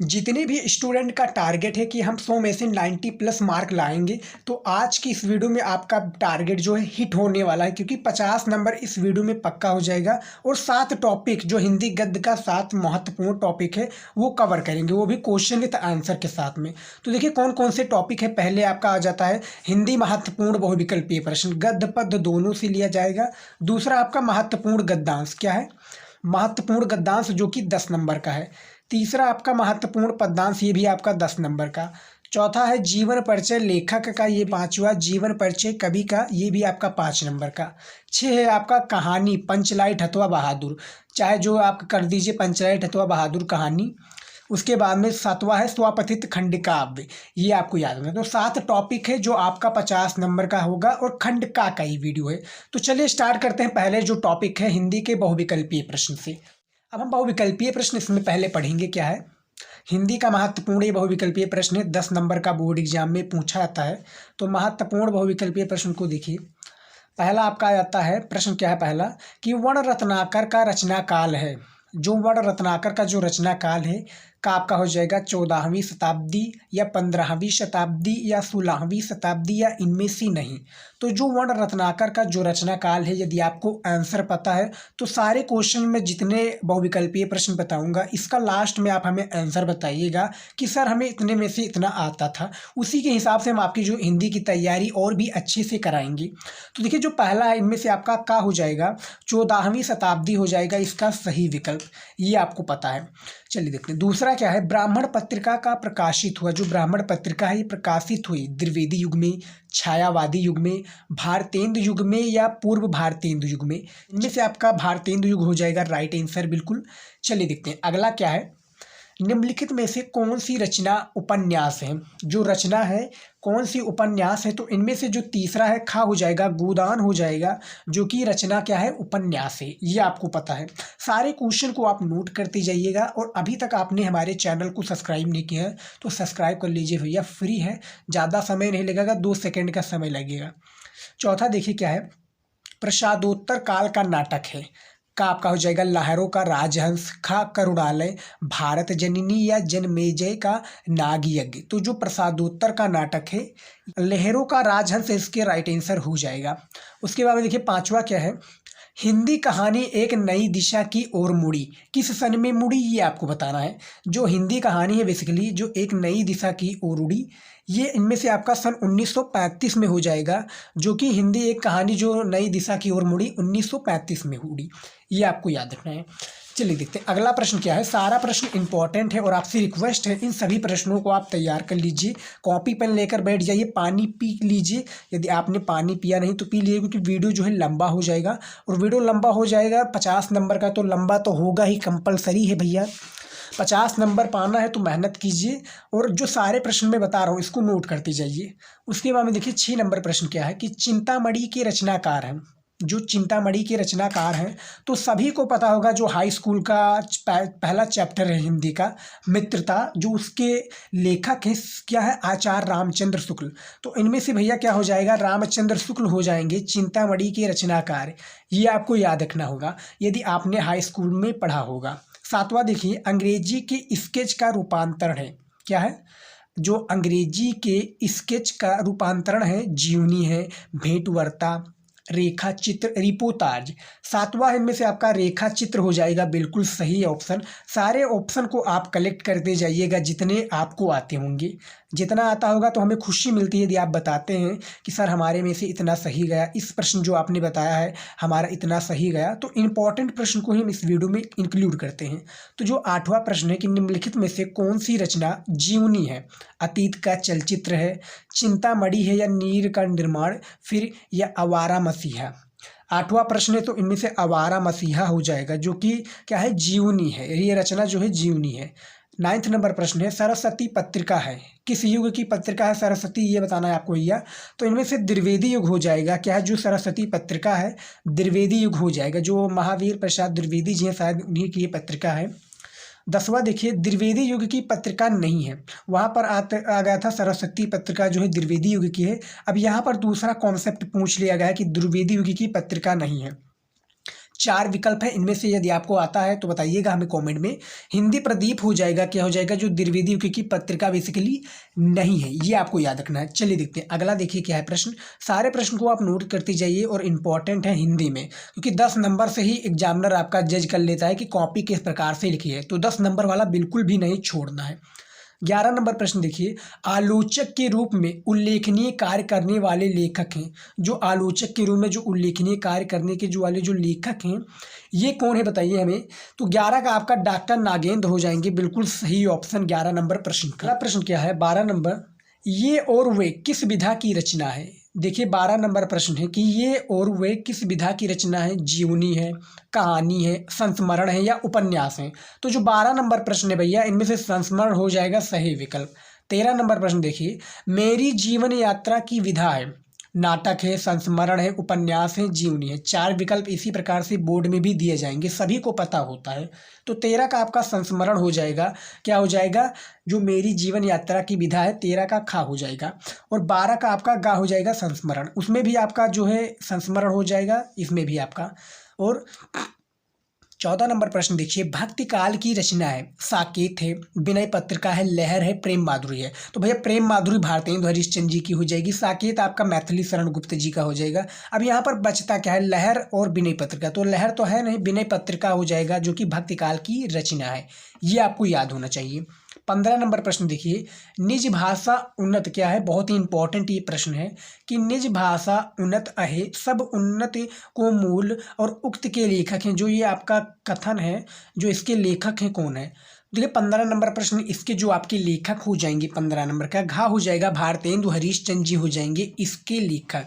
जितने भी स्टूडेंट का टारगेट है कि हम 100 में से 90 प्लस मार्क लाएंगे, तो आज की इस वीडियो में आपका टारगेट जो है हिट होने वाला है, क्योंकि 50 नंबर इस वीडियो में पक्का हो जाएगा। और 7 टॉपिक जो हिंदी गद्य का 7 महत्वपूर्ण टॉपिक है वो कवर करेंगे, वो भी क्वेश्चन विथ आंसर के साथ में। तो देखिए कौन कौन से टॉपिक है। पहले आपका आ जाता है हिंदी महत्वपूर्ण बहुविकल्पीय प्रश्न, गद्य पद्य दोनों से लिया जाएगा। दूसरा आपका महत्वपूर्ण गद्यांश, क्या है महत्वपूर्ण गद्यांश, जो कि 10 नंबर का है। तीसरा आपका महत्वपूर्ण पद्यांश, ये भी आपका 10 नंबर का। चौथा है जीवन परिचय लेखक का, ये 5वां जीवन परिचय कवि का, ये भी आपका 5 नंबर का। 6 है आपका कहानी पंचलाइट अथवा बहादुर, चाहे जो आप कर दीजिए पंचलाइट अथवा बहादुर कहानी। उसके बाद में 7वां है स्वपथित खंडकाव्य, ये आपको याद रखना। तो 7 टॉपिक है जो आपका 50 नंबर का होगा, और खंडका का ही वीडियो है। तो चलिए स्टार्ट करते हैं। पहले जो टॉपिक है हिंदी के बहुविकल्पीय प्रश्न से। अब हम बहुविकल्पीय प्रश्न इसमें पहले पढ़ेंगे। क्या है हिंदी का महत्वपूर्ण ये बहुविकल्पीय प्रश्न है, 10 नंबर का बोर्ड एग्जाम में पूछा जाता है। तो महत्वपूर्ण बहुविकल्पीय प्रश्न को देखिए। पहला आपका आ जाता है प्रश्न, क्या है पहला, कि वर्ण रत्नाकर का रचना काल है। जो वर्ण रत्नाकर का जो रचना काल है का आपका हो जाएगा 14वीं शताब्दी या 15वीं शताब्दी या 16वीं शताब्दी या इनमें से नहीं। तो जो वर्ण रत्नाकर का जो रचना काल है, यदि आपको आंसर पता है तो सारे क्वेश्चन में जितने बहुविकल्पीय प्रश्न बताऊंगा, इसका लास्ट में आप हमें आंसर बताइएगा कि सर हमें इतने में से इतना आता था। उसी के हिसाब से हम आपकी जो हिंदी की तैयारी और भी अच्छे से कराएंगे। तो देखिए जो पहला है इनमें से आपका का हो जाएगा 14वीं शताब्दी हो जाएगा इसका सही विकल्प, ये आपको पता है। चलिए देखते हैं दूसरा क्या है। ब्राह्मण पत्रिका का प्रकाशित हुआ, जो ब्राह्मण पत्रिका है ये प्रकाशित हुई द्विवेदी युग में, छायावादी युग में, भारतेंदु युग में या पूर्व भारतेंदु युग में। इनमें से आपका भारतेंदु युग हो जाएगा राइट आंसर बिल्कुल। चलिए देखते हैं अगला क्या है। निम्नलिखित में से कौन सी रचना उपन्यास है। जो रचना है कौन सी उपन्यास है, तो इनमें से जो तीसरा है खा हो जाएगा गोदान हो जाएगा, जो कि रचना क्या है उपन्यास है, ये आपको पता है। सारे क्वेश्चन को आप नोट करते जाइएगा। और अभी तक आपने हमारे चैनल को सब्सक्राइब नहीं किया है तो सब्सक्राइब कर लीजिए भैया, फ्री है, ज़्यादा समय नहीं लगेगा, 2 सेकेंड का समय लगेगा। चौथा देखिए क्या है। प्रसादोत्तर काल का नाटक है का आपका हो जाएगा लहरों का राजहंस, खा करुणालय, भारत जननी या जनमेजय का नागयज्ञ। तो जो प्रसादोत्तर का नाटक है लहरों का राजहंस इसके राइट आंसर हो जाएगा। उसके बाद में देखिए 5वां क्या है। हिंदी कहानी एक नई दिशा की ओर मुड़ी, किस सन में मुड़ी ये आपको बताना है। जो हिंदी कहानी है बेसिकली जो एक नई दिशा की ओर उड़ी, ये इनमें से आपका सन 1935 में हो जाएगा। जो कि हिंदी एक कहानी जो नई दिशा की ओर मुड़ी 1935 में उड़ी, ये आपको याद रखना है। चलिए देखते हैं अगला प्रश्न क्या है। सारा प्रश्न इंपॉर्टेंट है और आपसे रिक्वेस्ट है इन सभी प्रश्नों को आप तैयार कर लीजिए। कॉपी पेन लेकर बैठ जाइए, पानी पी लीजिए। यदि आपने पानी पिया नहीं तो पी लीजिए, क्योंकि वीडियो जो है लंबा हो जाएगा। और वीडियो लंबा हो जाएगा 50 नंबर का, तो लंबा तो होगा ही, कंपलसरी है भैया। 50 नंबर पाना है तो मेहनत कीजिए। और जो सारे प्रश्न मैं बता रहा हूँ इसको नोट करते जाइए। उसके बाद में देखिए 6 नंबर प्रश्न क्या है कि चिंतामणि के रचनाकार हैं। जो चिंतामणि के रचनाकार हैं तो सभी को पता होगा, जो हाई स्कूल का पहला चैप्टर है हिंदी का मित्रता, जो उसके लेखक हैं क्या है आचार्य रामचंद्र शुक्ल। तो इनमें से भैया क्या हो जाएगा रामचंद्र शुक्ल हो जाएंगे चिंतामणि के रचनाकार, ये आपको याद रखना होगा यदि आपने हाई स्कूल में पढ़ा होगा। 7वां देखिए अंग्रेजी के स्केच का रूपांतरण है, क्या है जो अंग्रेजी के स्केच का रूपांतरण है, जीवनी है, भेंटवार्ता, रेखा चित्र, रिपोर्टाज। 7वां इनमें से आपका रेखा चित्र हो जाएगा बिल्कुल सही ऑप्शन। सारे ऑप्शन को आप कलेक्ट करते जाइएगा जितने आपको आते होंगे। जितना आता होगा तो हमें खुशी मिलती है यदि आप बताते हैं कि सर हमारे में से इतना सही गया, इस प्रश्न जो आपने बताया है हमारा इतना सही गया। तो इंपॉर्टेंट प्रश्न को ही हम इस वीडियो में इंक्लूड करते हैं। तो जो 8वां प्रश्न है कि निम्नलिखित में से कौन सी रचना जीवनी है, अतीत का चलचित्र है, चिंतामणि है या नीर का निर्माण, फिर या आवारा मसीहा। 8वां प्रश्न है तो इनमें से आवारा मसीहा हो जाएगा, जो कि क्या है जीवनी है, ये रचना जो है जीवनी है। 9वां नंबर प्रश्न है सरस्वती पत्रिका है, किस युग की पत्रिका है सरस्वती, ये बताना है आपको भैया। तो इनमें से द्विवेदी युग हो जाएगा, क्या है जो सरस्वती पत्रिका है द्विवेदी युग हो जाएगा। जो महावीर प्रसाद द्विवेदी जी हैं शायद उन्हीं की ये पत्रिका है। 10वां देखिए द्विवेदी युग की पत्रिका नहीं है, वहाँ पर आ गया था सरस्वती पत्रिका जो है द्विवेदी युग की है। अब यहाँ पर दूसरा कॉन्सेप्ट पूछ लिया गया है कि द्विवेदी युग की पत्रिका नहीं है। 4 विकल्प है, इनमें से यदि आपको आता है तो बताइएगा हमें कमेंट में। हिंदी प्रदीप हो जाएगा, क्या हो जाएगा, जो द्विवेदी युग की पत्रिका बेसिकली नहीं है, ये आपको याद रखना है। चलिए देखते हैं अगला, देखिए क्या है प्रश्न। सारे प्रश्न को आप नोट करते जाइए और इंपॉर्टेंट है हिंदी में, क्योंकि 10 नंबर से ही एग्जामिनर आपका जज कर लेता है कि कॉपी किस प्रकार से लिखी है, तो 10 नंबर वाला बिल्कुल भी नहीं छोड़ना है। 11 नंबर प्रश्न देखिए, आलोचक के रूप में उल्लेखनीय कार्य करने वाले लेखक हैं। जो आलोचक के रूप में जो उल्लेखनीय कार्य करने के जो वाले जो लेखक हैं, ये कौन है बताइए हमें। तो 11 का आपका डॉक्टर नागेंद्र हो जाएंगे, बिल्कुल सही ऑप्शन 11 नंबर प्रश्न का। अगला प्रश्न क्या है 12 नंबर, ये और वे किस विधा की रचना है। देखिए 12 नंबर प्रश्न है कि ये और वे किस विधा की रचना है, जीवनी है, कहानी है, संस्मरण है या उपन्यास है। तो जो 12 नंबर प्रश्न है भैया, इनमें से संस्मरण हो जाएगा सही विकल्प। 13 नंबर प्रश्न देखिए, मेरी जीवन यात्रा की विधा है, नाटक है, संस्मरण है, उपन्यास है, जीवनी है। 4 विकल्प इसी प्रकार से बोर्ड में भी दिए जाएंगे, सभी को पता होता है। तो 13 का आपका संस्मरण हो जाएगा, क्या हो जाएगा, जो मेरी जीवन यात्रा की विधा है, 13 का खा हो जाएगा। और 12 का आपका गा हो जाएगा संस्मरण, उसमें भी आपका जो है संस्मरण हो जाएगा, इसमें भी आपका। और 14 नंबर प्रश्न देखिए, भक्ति काल की रचना है, साकेत है, विनय पत्रिका है, लहर है, प्रेम माधुरी है। तो भैया प्रेम माधुरी भारतेंदु हरिश्चंद्र जी की हो जाएगी, साकेत आपका मैथिली शरण गुप्त जी का हो जाएगा। अब यहाँ पर बचता क्या है, लहर और विनय पत्रिका। तो लहर तो है नहीं, विनय पत्रिका हो जाएगा, जो कि भक्ति काल की रचना है, ये आपको याद होना चाहिए। 15 नंबर प्रश्न देखिए, निज भाषा उन्नत क्या है, बहुत ही इंपॉर्टेंट ये प्रश्न है कि निज भाषा उन्नत अहे, सब उन्नत को मूल और उक्त के लेखक हैं। जो ये आपका कथन है, जो इसके लेखक हैं कौन है। देखिए 15 नंबर प्रश्न, इसके जो आपके लेखक हो जाएंगे, 15 नंबर का घा हो जाएगा भारतेंदु हरिश्चंद्र जी हो जाएंगे इसके लेखक।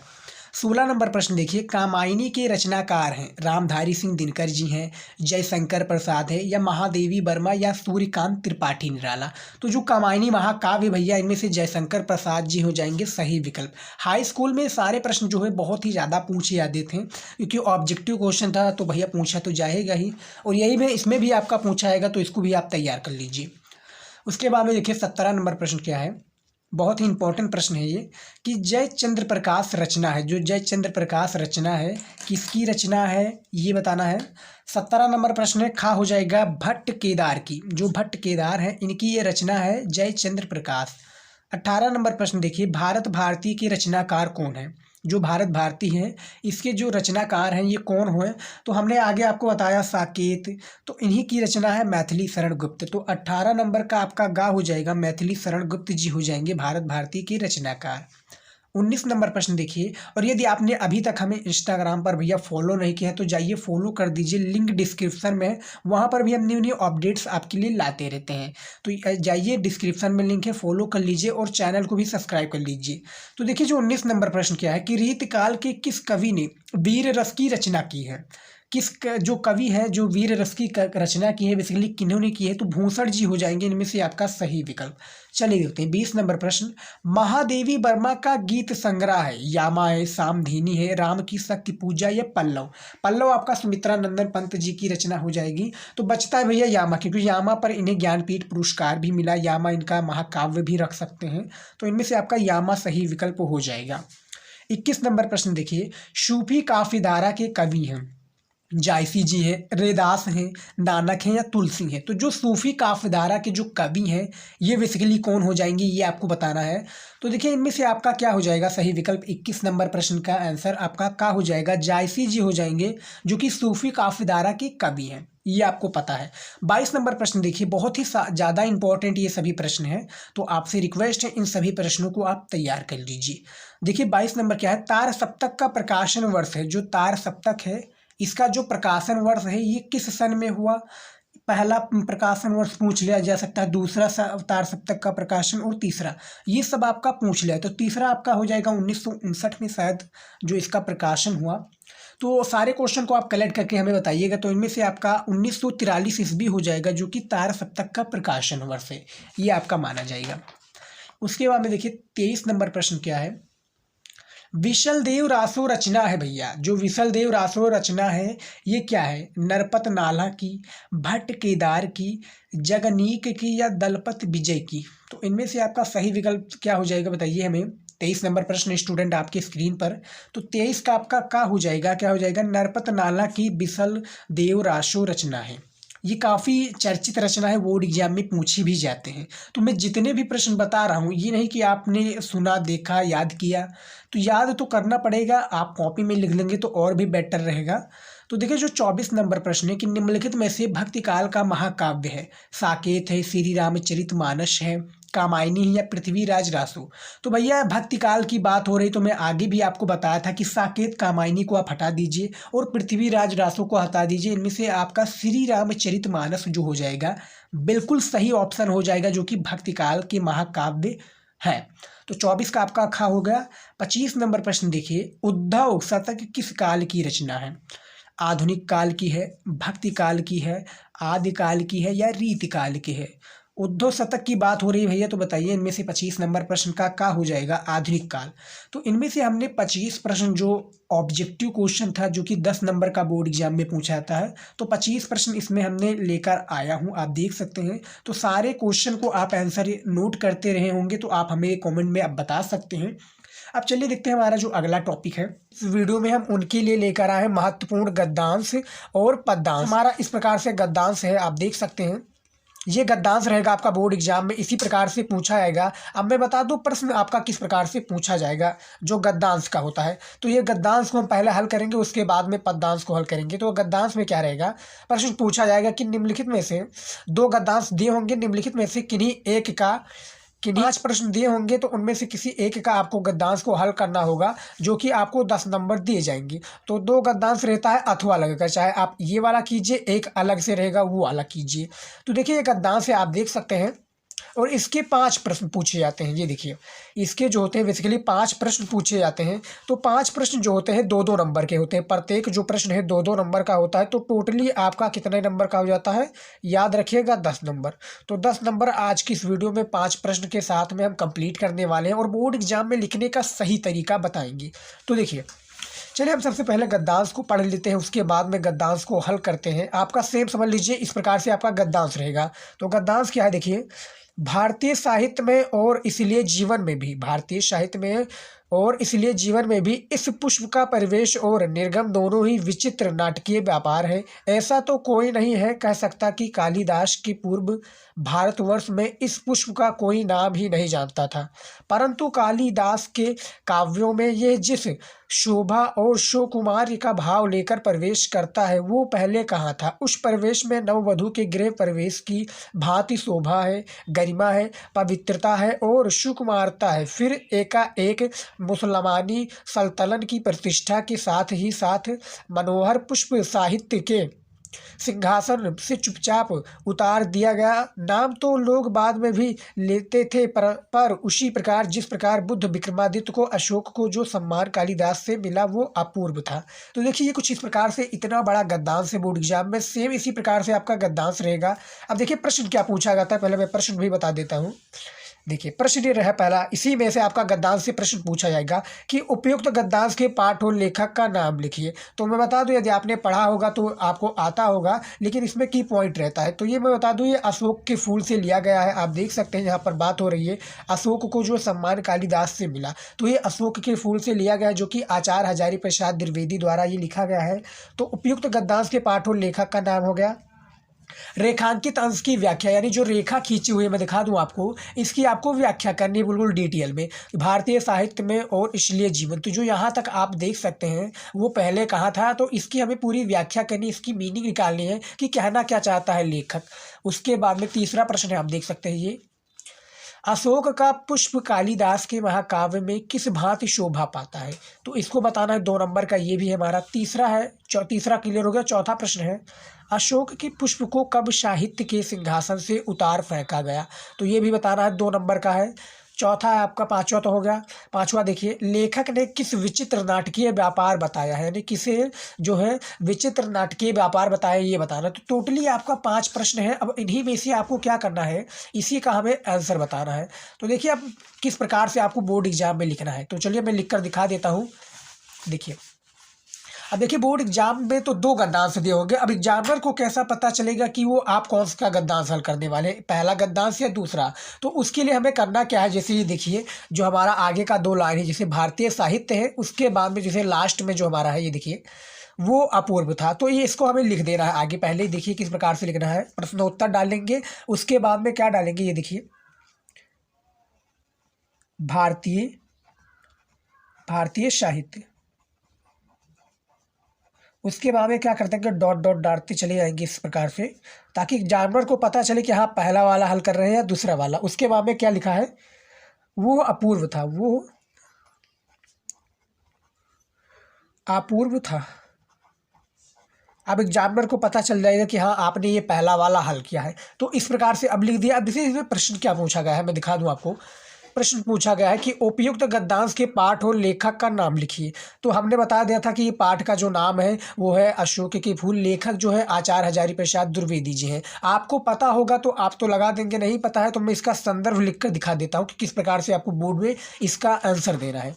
16 नंबर प्रश्न देखिए, कामायनी के रचनाकार हैं, रामधारी सिंह दिनकर जी हैं, जयशंकर प्रसाद है या महादेवी वर्मा या सूर्यकांत त्रिपाठी निराला। तो जो कामायनी महाकाव्य भैया, इनमें से जयशंकर प्रसाद जी हो जाएंगे सही विकल्प। हाई स्कूल में सारे प्रश्न जो है बहुत ही ज़्यादा पूछे जाते थे, क्योंकि ऑब्जेक्टिव क्वेश्चन था, तो भैया पूछा तो जाएगा ही, और यही में इसमें भी आपका पूछा जाएगा, तो इसको भी आप तैयार कर लीजिए। उसके बाद में देखिए 17 नंबर प्रश्न क्या है, बहुत ही इंपॉर्टेंट प्रश्न है ये कि जयचंद्र प्रकाश रचना है, जो जयचंद्र प्रकाश रचना है किसकी रचना है ये बताना है। 17 नंबर प्रश्न है, खा हो जाएगा भट्ट केदार की, जो भट्ट केदार है इनकी ये रचना है जयचंद्र प्रकाश। 18 नंबर प्रश्न देखिए, भारत भारती के रचनाकार कौन है। जो भारत भारती हैं इसके जो रचनाकार हैं ये कौन हुए, तो हमने आगे आपको बताया साकेत, तो इन्हीं की रचना है मैथिली शरण गुप्त। तो 18 नंबर का आपका गा हो जाएगा, मैथिली शरण गुप्त जी हो जाएंगे भारत भारती के रचनाकार। 19 नंबर प्रश्न देखिए, और यदि आपने अभी तक हमें इंस्टाग्राम पर भैया फॉलो नहीं किया है तो जाइए फॉलो कर दीजिए, लिंक डिस्क्रिप्शन में है, वहाँ पर भी हम न्यू न्यू अपडेट्स आपके लिए लाते रहते हैं। तो जाइए डिस्क्रिप्शन में लिंक है, फॉलो कर लीजिए और चैनल को भी सब्सक्राइब कर लीजिए। तो देखिए जो 19 नंबर प्रश्न क्या है कि रीतकाल के किस कवि ने वीर रस की रचना की है। जो कवि है जो वीर रस की रचना की है, बेसिकली किन्होंने की है, तो भूषण जी हो जाएंगे इनमें से आपका सही विकल्प। चलिए देखते हैं 20 नंबर प्रश्न, महादेवी वर्मा का गीत संग्रह है, यामा है, सामधेनी है, राम की शक्ति पूजा या पल्लव। पल्लव आपका सुमित्रा नंदन पंत जी की रचना हो जाएगी। तो बचता है भैया यामा, क्योंकि यामा पर इन्हें ज्ञानपीठ पुरस्कार भी मिला, यामा इनका महाकाव्य भी रख सकते हैं, तो इनमें से आपका यामा सही विकल्प हो जाएगा। 21 नंबर प्रश्न देखिए, सूफी काफिदारा के कवि हैं, जायसी जी हैं, रैदास हैं, नानक हैं या तुलसी हैं। तो जो सूफी काफिदारा के जो कवि हैं ये बेसिकली कौन हो जाएंगे ये आपको बताना है। तो देखिए इनमें से आपका क्या हो जाएगा सही विकल्प। 21 नंबर प्रश्न का आंसर आपका क्या हो जाएगा, जायसी जी हो जाएंगे, जो कि सूफी काफिदारा के कवि हैं, ये आपको पता है। 22 नंबर प्रश्न देखिए, बहुत ही ज़्यादा इंपॉर्टेंट ये सभी प्रश्न हैं, तो आपसे रिक्वेस्ट है इन सभी प्रश्नों को आप तैयार कर लीजिए। देखिए 22 नंबर क्या है, तार सप्तक का प्रकाशन वर्ष है। जो तार सप्तक है इसका जो प्रकाशन वर्ष है ये किस सन में हुआ। पहला प्रकाशन वर्ष पूछ लिया जा सकता है, दूसरा तार सप्तक का प्रकाशन, और तीसरा, ये सब आपका पूछ लिया है। तो तीसरा आपका हो जाएगा 1959 में शायद जो इसका प्रकाशन हुआ। तो सारे क्वेश्चन को आप कलेक्ट करके हमें बताइएगा। तो इनमें से आपका 1943 ईस्वी हो जाएगा, जो कि तार सप्तक का प्रकाशन वर्ष है, ये आपका माना जाएगा। उसके बाद में देखिए 23 नंबर प्रश्न क्या है, विशलदेव रासो रचना है भैया। जो विशलदेव रासो रचना है ये क्या है, नरपत नाला की, भट्ट केदार की, जगनीक की या दलपत विजय की। तो इनमें से आपका सही विकल्प क्या हो जाएगा बताइए हमें। 23 नंबर प्रश्न स्टूडेंट आपके स्क्रीन पर। तो 23 का आपका क्या हो जाएगा, नरपत नाला की बिसल देव राशो रचना है। ये काफ़ी चर्चित रचना है, बोर्ड एग्जाम में पूछी भी जाते हैं। तो मैं जितने भी प्रश्न बता रहा हूँ ये नहीं कि आपने सुना, देखा, याद किया, तो याद तो करना पड़ेगा। आप कॉपी में लिख लेंगे तो और भी बेटर रहेगा। तो देखिए जो 24 नंबर प्रश्न है कि निम्नलिखित में से भक्ति काल का महाकाव्य है। साकेत है, श्री रामचरितमानस है, कामायनी है या पृथ्वीराज रासो। तो भैया भक्ति काल की बात हो रही तो मैं आगे भी आपको बताया था कि साकेत कामायनी को आप हटा दीजिए और पृथ्वीराज रासो को हटा दीजिए। इनमें से आपका श्री रामचरितमानस जो हो जाएगा बिल्कुल सही ऑप्शन हो जाएगा, जो कि भक्ति काल के महाकाव्य है। तो 24 का आपका खा हो गया। 25 नंबर प्रश्न देखिए, उद्धव शतक किस काल की रचना है। आधुनिक काल की है, भक्ति काल की है, आदिकाल की है या रीति काल की है। उद्धव शतक की बात हो रही है भैया, तो बताइए इनमें से 25 नंबर प्रश्न का क्या हो जाएगा, आधुनिक काल। तो इनमें से हमने 25 प्रश्न जो ऑब्जेक्टिव क्वेश्चन था, जो कि 10 नंबर का बोर्ड एग्जाम में पूछा जाता है, तो 25 प्रश्न इसमें हमने लेकर आया हूं, आप देख सकते हैं। तो सारे क्वेश्चन को आप आंसर नोट करते रहे होंगे, तो आप हमें कमेंट में अब बता सकते हैं। अब चलिए देखते हैं हमारा जो अगला टॉपिक है। इस वीडियो में हम उनके लिए लेकर आए हैं महत्वपूर्ण गद्यांश और पद्यांश। हमारा इस प्रकार से गद्यांश है, आप देख सकते हैं। ये गद्यांश रहेगा आपका बोर्ड एग्जाम में, इसी प्रकार से पूछा जाएगा। अब मैं बता दूं प्रश्न आपका किस प्रकार से पूछा जाएगा जो गद्यांश का होता है। तो ये गद्यांश को हम पहले हल करेंगे, उसके बाद में पद्यांश को हल करेंगे। तो गद्यांश में क्या रहेगा, प्रश्न पूछा जाएगा कि निम्नलिखित में से 2 गद्यांश दिए होंगे, निम्नलिखित में से किन्हीं एक का 5 प्रश्न दिए होंगे, तो उनमें से किसी एक का आपको गद्यांश को हल करना होगा, जो कि आपको 10 नंबर दिए जाएंगे। तो 2 गद्यांश रहता है अथवा लगकर, चाहे आप ये वाला कीजिए, एक अलग से रहेगा वो वाला कीजिए। तो देखिए ये गद्यांश है, आप देख सकते हैं, और इसके 5 प्रश्न पूछे जाते हैं। ये देखिए इसके जो होते हैं बेसिकली 5 प्रश्न पूछे जाते हैं। तो 5 प्रश्न जो होते हैं 2-2 नंबर के होते हैं, प्रत्येक जो प्रश्न है 2-2 नंबर का होता है। तो टोटली आपका कितने नंबर का हो जाता है, याद रखिएगा 10 नंबर। तो 10 नंबर आज की इस वीडियो में 5 प्रश्न के साथ में हम कंप्लीट करने वाले हैं और बोर्ड एग्जाम में लिखने का सही तरीका बताएंगे। तो देखिए चलिए हम सबसे पहले गद्यांश को पढ़ लेते हैं, उसके बाद में गद्यांश को हल करते हैं। आपका सेम समझ लीजिए, इस प्रकार से आपका गद्यांश रहेगा। तो गद्यांश क्या है देखिए, भारतीय साहित्य में और इसलिए जीवन में भी, भारतीय साहित्य में और इसलिए जीवन में भी इस पुष्प का परिवेश और निर्गम दोनों ही विचित्र नाटकीय व्यापार है। ऐसा तो कोई नहीं है कह सकता कि कालिदास की पूर्व भारतवर्ष में इस पुष्प का कोई नाम ही नहीं जानता था, परंतु कालिदास के काव्यों में यह जिस शोभा और सुकुमार का भाव लेकर प्रवेश करता है वो पहले कहाँ था। उस प्रवेश में नववधू के गृह प्रवेश की भांति शोभा है, गरिमा है, पवित्रता है और सुकुमारता है। फिर एकाएक मुसलमानी सल्तनत की प्रतिष्ठा के साथ ही साथ मनोहर पुष्प साहित्य के सिंहासन से चुपचाप उतार दिया गया। नाम तो लोग बाद में भी लेते थे, पर उसी प्रकार जिस प्रकार बुद्ध विक्रमादित्य को, अशोक को जो सम्मान कालिदास से मिला वो अपूर्व था। तो देखिए ये कुछ इस प्रकार से इतना बड़ा गद्यांश है बोर्ड एग्जाम में, सेम इसी प्रकार से आपका गद्यांश रहेगा। अब देखिए प्रश्न क्या पूछा जाता है, पहले मैं प्रश्न भी बता देता हूँ। देखिए प्रश्न ये रहा पहला, इसी में से आपका गद्यांश से प्रश्न पूछा जाएगा कि उपयुक्त गद्यांश के पाठ और लेखक का नाम लिखिए। तो मैं बता दूं यदि आपने पढ़ा होगा तो आपको आता होगा, लेकिन इसमें की पॉइंट रहता है। तो ये मैं बता दूं ये अशोक के फूल से लिया गया है। आप देख सकते हैं यहाँ पर बात हो रही है अशोक को जो सम्मान कालिदास से मिला, तो ये अशोक के फूल से लिया गया, जो कि आचार्य हजारी प्रसाद द्विवेदी द्वारा ये लिखा गया है। तो उपयुक्त गद्यांश के पाठ और लेखक का नाम हो गया। रेखांकित अंश की व्याख्या, यानी जो रेखा खींची हुई है मैं दिखा दूं आपको, इसकी आपको व्याख्या करनी है बिल्कुल डिटेल में, भारतीय साहित्य में और इसलिए जीवन। तो जो यहाँ तक आप देख सकते हैं वो पहले कहा था, तो इसकी हमें पूरी व्याख्या करनी, इसकी मीनिंग निकालनी है कि कहना क्या चाहता है लेखक। उसके बाद में तीसरा प्रश्न है, आप देख सकते हैं ये, अशोक का पुष्प कालिदास के महाकाव्य में किस भांति शोभा पाता है। तो इसको बताना है 2 नंबर का, ये भी है हमारा। तीसरा है, तीसरा क्लियर हो गया। चौथा प्रश्न है, अशोक के पुष्प को कब साहित्य के सिंहासन से उतार फेंका गया। तो ये भी बताना है, 2 नंबर का है। चौथा है आपका, पांचवा तो हो गया। पांचवा देखिए, लेखक ने किस विचित्र नाटकीय व्यापार बताया है, यानी किसे जो है विचित्र नाटकीय व्यापार बताया, ये बताना। तो टोटली आपका 5 प्रश्न है। अब इन्हीं में से आपको क्या करना है, इसी का हमें आंसर बताना है। तो देखिए अब किस प्रकार से आपको बोर्ड एग्जाम में लिखना है, तो चलिए मैं लिख कर दिखा देता हूँ। देखिए अब देखिए बोर्ड एग्जाम में तो दो गद्यांश दिए होंगे। अब एग्जामिनर को कैसा पता चलेगा कि वो आप कौन सा गद्यांश हल करने वाले हैं, पहला गद्यांश या दूसरा। तो उसके लिए हमें करना क्या है, जैसे ये देखिए जो हमारा आगे का दो लाइन है, जैसे भारतीय साहित्य है, उसके बाद में जैसे लास्ट में जो हमारा है ये देखिए वो अपूर्व था, तो ये इसको हमें लिख देना है आगे। पहले ही देखिए किस प्रकार से लिखना है, प्रश्नोत्तर डालेंगे, उसके बाद में क्या डालेंगे, ये देखिए भारतीय साहित्य। उसके बाद में क्या करते हैं कि डॉट डॉट डालते चले जाएंगे इस प्रकार से, ताकि एग्जामिनर को पता चले कि हाँ पहला वाला हल कर रहे हैं या दूसरा वाला। उसके बाद में क्या लिखा है, वो अपूर्व था, वो अपूर्व था। अब एग्जामिनर को पता चल जाएगा कि हाँ आपने ये पहला वाला हल किया है। तो इस प्रकार से अब लिख दिया। अब देखिए इसमें प्रश्न क्या पूछा गया है, मैं दिखा दूं आपको। प्रश्न पूछा गया है कि उपयुक्त गद्यांश के पाठ और लेखक का नाम लिखिए। तो हमने बता दिया था कि ये पाठ का जो नाम है वो है अशोक के फूल, लेखक जो है आचार्य हजारी प्रसाद द्विवेदी जी हैं। आपको पता होगा तो आप तो लगा देंगे, नहीं पता है तो मैं इसका संदर्भ लिखकर दिखा देता हूँ कि किस प्रकार से आपको बोर्ड में इसका आंसर देना है।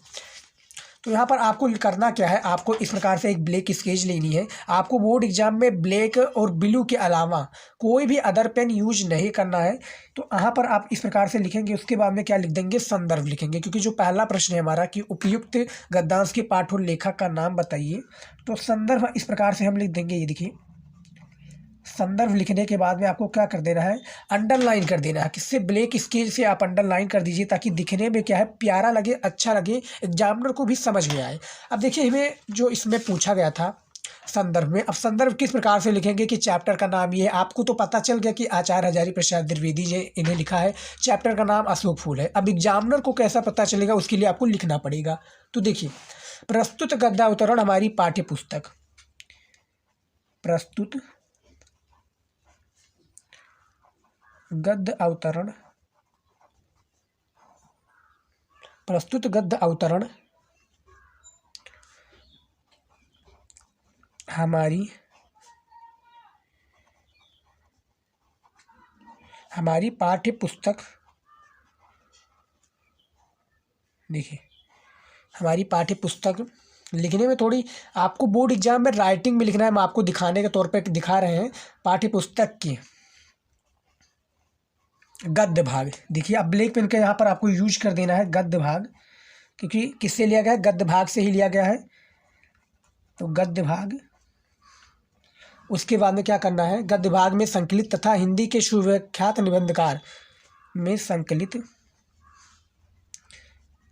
तो यहाँ पर आपको करना क्या है, आपको इस प्रकार से एक ब्लैक स्केच लेनी है। आपको बोर्ड एग्जाम में ब्लैक और ब्लू के अलावा कोई भी अदर पेन यूज नहीं करना है। तो यहाँ पर आप इस प्रकार से लिखेंगे, उसके बाद में क्या लिख देंगे, संदर्भ लिखेंगे। क्योंकि जो पहला प्रश्न है हमारा कि उपयुक्त गद्यांश के पाठ और लेखक का नाम बताइए, तो संदर्भ इस प्रकार से हम लिख देंगे। ये देखिए संदर्भ लिखने के बाद में आपको क्या कर देना है, अंडरलाइन कर देना है। किससे, ब्लैक स्केच से आप अंडरलाइन कर दीजिए, ताकि दिखने में क्या है प्यारा लगे, अच्छा लगे, एग्जामिनर को भी समझ में आए। अब देखिए हमें जो इसमें पूछा गया था संदर्भ में, अब संदर्भ किस प्रकार से लिखेंगे कि चैप्टर का नाम ये है। आपको तो पता चल गया कि आचार्य हजारी प्रसाद द्विवेदी जी इन्हें लिखा है, चैप्टर का नाम अशोक फूल है। अब एग्जामिनर को कैसा पता चलेगा, उसके लिए आपको लिखना पड़ेगा। तो देखिए प्रस्तुत गद्य अवतरण हमारी पाठ्य पुस्तक, प्रस्तुत गद्य अवतरण, प्रस्तुत गद्य अवतरण हमारी पाठ्य पुस्तक, देखिए हमारी पाठ्य पुस्तक लिखने में थोड़ी आपको बोर्ड एग्जाम में राइटिंग में लिखना है, हम आपको दिखाने के तौर पे दिखा रहे हैं। पाठ्य पुस्तक की गद्य भाग, देखिए अब ब्लैक पेन का यहाँ पर आपको यूज कर देना है गद्य भाग, क्योंकि किससे लिया गया है, गद्य भाग से ही लिया गया है। तो गद्य भाग, उसके बाद में क्या करना है, गद्य भाग में संकलित तथा हिंदी के सुविख्यात निबंधकार में संकलित,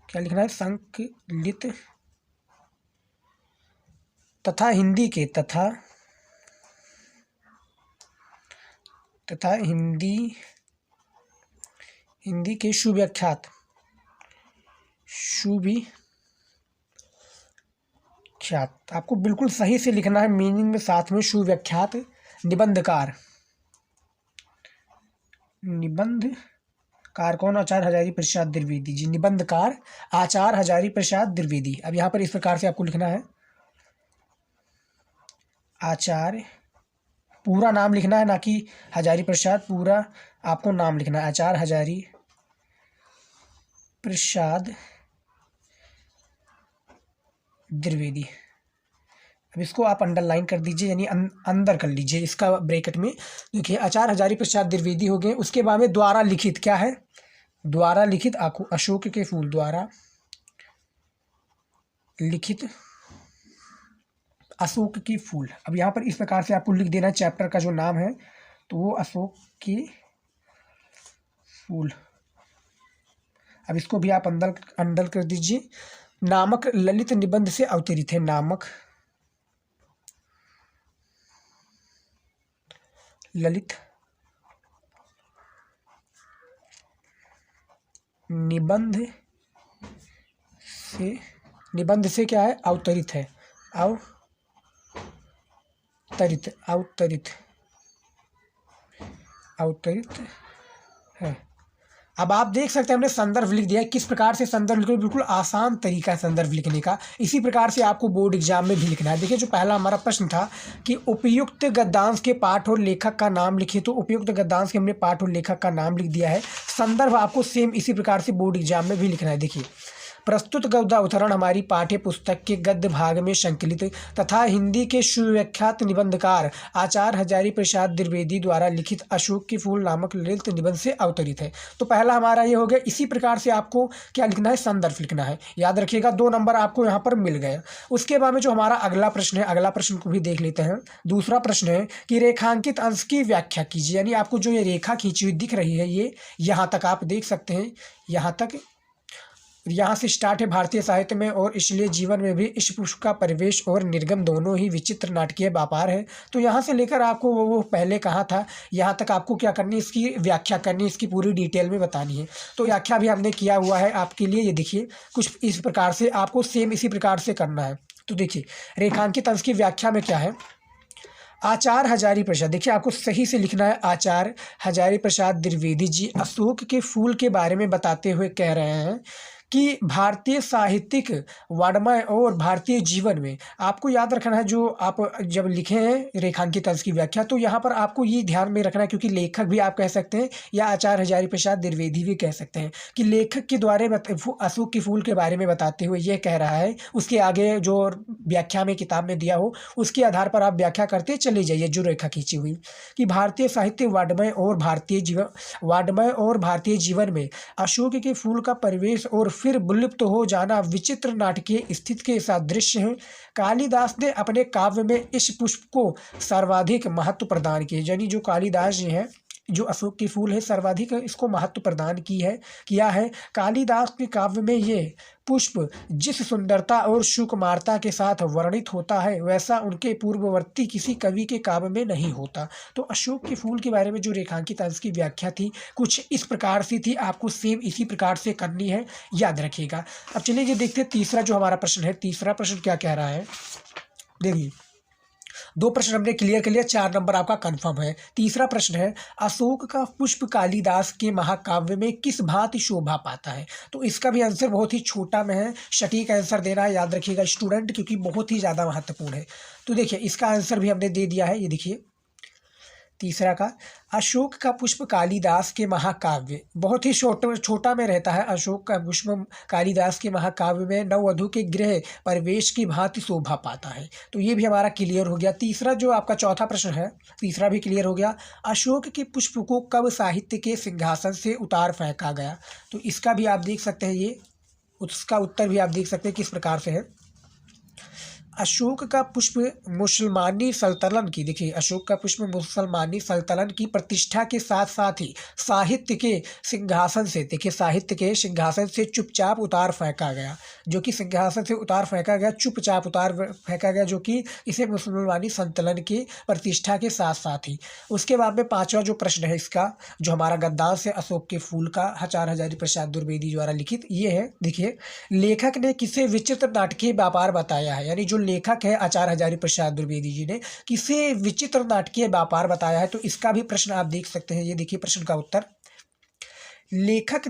क्या लिखना है, संकलित तथा हिंदी के तथा हिंदी के सुविख्यात आपको बिल्कुल सही से लिखना है, मीनिंग में साथ में सुविख्यात निबंधकार कौन, आचार्य हजारी प्रसाद द्विवेदी जी, निबंधकार आचार्य हजारी प्रसाद द्विवेदी। अब यहाँ पर इस प्रकार से आपको लिखना है, आचार्य पूरा नाम लिखना है, ना कि हजारी प्रसाद, पूरा आपको नाम लिखना है, आचार्य हजारी प्रसाद द्विवेदी। अब इसको आप अंडरलाइन कर दीजिए, यानी अंदर कर लीजिए इसका ब्रैकेट में। देखिए आचार्य हजारी प्रसाद द्विवेदी हो गए। उसके बाद में द्वारा लिखित, क्या है, द्वारा लिखित अशोक के फूल, द्वारा लिखित अशोक के फूल। अब यहाँ पर इस प्रकार से आपको लिख देना है चैप्टर का जो नाम है, तो वो अशोक के फूल। अब इसको भी आप अंडर कर दीजिए। नामक ललित निबंध से अवतरित है, नामक ललित निबंध से क्या है, अवतरित है, अवतरित है। अब आप देख सकते हैं हमने संदर्भ लिख दिया है। किस प्रकार से संदर्भ लिखना, बिल्कुल आसान तरीका है संदर्भ लिखने का। इसी प्रकार से आपको बोर्ड एग्जाम में भी लिखना है। देखिए जो पहला हमारा प्रश्न था कि उपयुक्त गद्यांश के पाठ और लेखक का नाम लिखिए, तो उपयुक्त गद्यांश के हमने पाठ और लेखक का नाम लिख दिया है। संदर्भ आपको सेम इसी प्रकार से बोर्ड एग्जाम में भी लिखना है। देखिए प्रस्तुत गद्य अवतरण हमारी पाठ्य पुस्तक के गद्य भाग में संकलित तथा हिंदी के सुविख्यात निबंधकार आचार्य हजारी प्रसाद द्विवेदी द्वारा लिखित अशोक के फूल नामक ललित निबंध से अवतरित है। तो पहला हमारा ये हो गया। इसी प्रकार से आपको क्या लिखना है, संदर्भ लिखना है। याद रखिएगा 2 नंबर आपको यहाँ पर मिल गए। उसके बाद में जो हमारा अगला प्रश्न है, अगला प्रश्न को भी देख लेते हैं। दूसरा प्रश्न है कि रेखांकित अंश की व्याख्या कीजिए। यानी आपको जो ये रेखा खींची हुई दिख रही है, ये यहाँ तक आप देख सकते हैं, यहाँ तक, यहाँ से स्टार्ट है भारतीय साहित्य में और इसलिए जीवन में भी इस पुष्प का परिवेश और निर्गम दोनों ही विचित्र नाटकीय व्यापार है। तो यहाँ से लेकर आपको वो पहले कहा था, यहाँ तक आपको क्या करनी है, इसकी व्याख्या करनी है, इसकी पूरी डिटेल में बतानी है। तो व्याख्या भी हमने किया हुआ है आपके लिए। ये देखिए कुछ इस प्रकार से आपको सेम इसी प्रकार से करना है। तो देखिए रेखांकित अंश की व्याख्या में क्या है, आचार्य हजारी प्रसाद, देखिए आपको सही से लिखना है, आचार्य हजारी प्रसाद द्विवेदी जी अशोक के फूल के बारे में बताते हुए कह रहे हैं कि भारतीय साहित्यिक वाङ्मय और भारतीय जीवन में आपको याद रखना है, जो आप जब लिखे हैं रेखांकित अंश की व्याख्या, तो यहाँ पर आपको ये ध्यान में रखना है, क्योंकि लेखक भी आप कह सकते हैं या आचार्य हजारी प्रसाद द्विवेदी भी कह सकते हैं, कि लेखक के द्वारा अशोक के फूल के बारे में बताते हुए ये कह रहा है, उसके आगे जो व्याख्या में किताब में दिया हो उसके आधार पर आप व्याख्या करते चले जाइए, जो रेखा खींची हुई, कि भारतीय साहित्य वाङ्मय और भारतीय जीवन में अशोक के फूल का परिवेश और फिर विलुप्त हो जाना विचित्र नाटकीय स्थिति के सादृश्य है। कालिदास ने अपने काव्य में इस पुष्प को सर्वाधिक महत्व प्रदान किया। यानी जो कालिदास जी हैं, जो अशोक के फूल है, सर्वाधिक इसको महत्व प्रदान किया है। कालिदास के काव्य में ये पुष्प जिस सुंदरता और सुकुमारता के साथ वर्णित होता है, वैसा उनके पूर्ववर्ती किसी कवि के काव्य में नहीं होता। तो अशोक के फूल के बारे में जो रेखांकित अंश की व्याख्या थी कुछ इस प्रकार से थी, आपको सेम इसी प्रकार से करनी है, याद रखिएगा। अब चलिए ये देखते हैं तीसरा जो हमारा प्रश्न है। तीसरा प्रश्न क्या कह रहा है, देखिए 2 प्रश्न हमने क्लियर कर लिया, 4 नंबर आपका कंफर्म है। तीसरा प्रश्न है, अशोक का पुष्प कालिदास के महाकाव्य में किस भांति शोभा पाता है। तो इसका भी आंसर बहुत ही छोटा में है, सटीक आंसर देना है, याद रखिएगा स्टूडेंट, क्योंकि बहुत ही ज़्यादा महत्वपूर्ण है। तो देखिए इसका आंसर भी हमने दे दिया है, ये देखिए तीसरा का, अशोक का पुष्प कालिदास के महाकाव्य, बहुत ही छोटा में रहता है। अशोक का पुष्प कालिदास के महाकाव्य में नववधू के गृह परिवेश की भांति शोभा पाता है। तो ये भी हमारा क्लियर हो गया। तीसरा जो आपका चौथा प्रश्न है, तीसरा भी क्लियर हो गया। अशोक के पुष्प को कब साहित्य के सिंहासन से उतार फेंका गया। तो इसका भी आप देख सकते हैं, ये उसका उत्तर भी आप देख सकते हैं किस प्रकार से है। अशोक का पुष्प मुसलमानी सल्तनत की, देखिए अशोक का पुष्प मुसलमानी सल्तनत की प्रतिष्ठा के साथ साथ ही साहित्य के सिंहासन से, देखिए साहित्य के सिंहासन से चुपचाप उतार फेंका गया, जो कि सिंहासन से उतार फेंका गया, चुपचाप उतार फेंका गया, जो कि इसे मुसलमानी सल्तनत की प्रतिष्ठा के साथ साथ ही। उसके बाद में 5वां जो प्रश्न है इसका, जो हमारा गद्यांश है अशोक के फूल का, आचार्य हजारी प्रसाद द्विवेदी द्वारा लिखित, ये है। देखिए लेखक ने किसे विचित्र नाटकीय व्यापार बताया है। यानी जो लेखक है आचार्य हजारी प्रसाद द्विवेदी जी ने किसे विचित्र नाटकीय व्यापार बताया है। तो इसका भी प्रश्न आप देख सकते हैं, ये देखिए प्रश्न का उत्तर। लेखक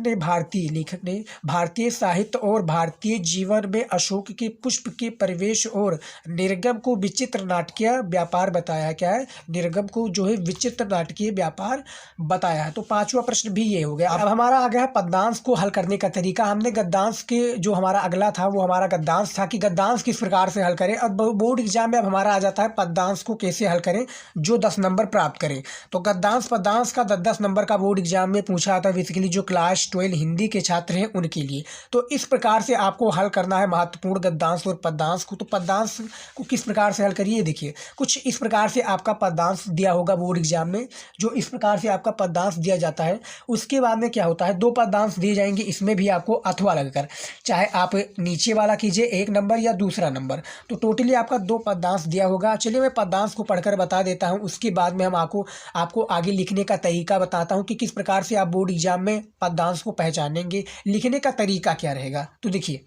ने भारतीय साहित्य और भारतीय जीवन में अशोक के पुष्प के परिवेश और निर्गम को विचित्र नाटकीय व्यापार बताया है। क्या है, निर्गम को जो है विचित्र नाटकीय व्यापार बताया है। तो 5वां प्रश्न भी ये हो गया। अब हमारा आ गया है पद्यांश को हल करने का तरीका। हमने गद्यांश के जो हमारा अगला था वो हमारा गद्यांश था कि गद्यांश किस प्रकार से हल करें। अब बोर्ड एग्जाम में अब हमारा आ जाता है पद्यांश को कैसे हल करें जो 10 नंबर प्राप्त करें। तो गद्यांश पद्यांश का 10 नंबर का बोर्ड एग्जाम में पूछा था, बेसिकली जो क्लास 12 हिंदी के छात्र हैं उनके लिए। तो इस प्रकार से आपको हल करना है महत्वपूर्ण गद्यांश और पद्यांश को। तो पद्यांश को किस प्रकार से हल करिए, देखिए कुछ इस प्रकार से आपका पद्यांश दिया होगा बोर्ड एग्जाम में, जो इस प्रकार से आपका पद्यांश दिया जाता है। उसके बाद में क्या होता है, 2 पद्यांश दिए जाएंगे, इसमें भी आपको अथवा लगकर, चाहे आप नीचे वाला कीजिए 1 नंबर या दूसरा नंबर, तो टोटली आपका 2 पद्यांश दिया होगा। चलिए मैं पद्यांश को पढ़कर बता देता हूँ, उसके बाद में हम आपको आगे लिखने का तरीका बताता हूँ कि किस प्रकार से आप बोर्ड एग्जाम में पद्यांश को पहचानेंगे, लिखने का तरीका क्या रहेगा। तो देखिए,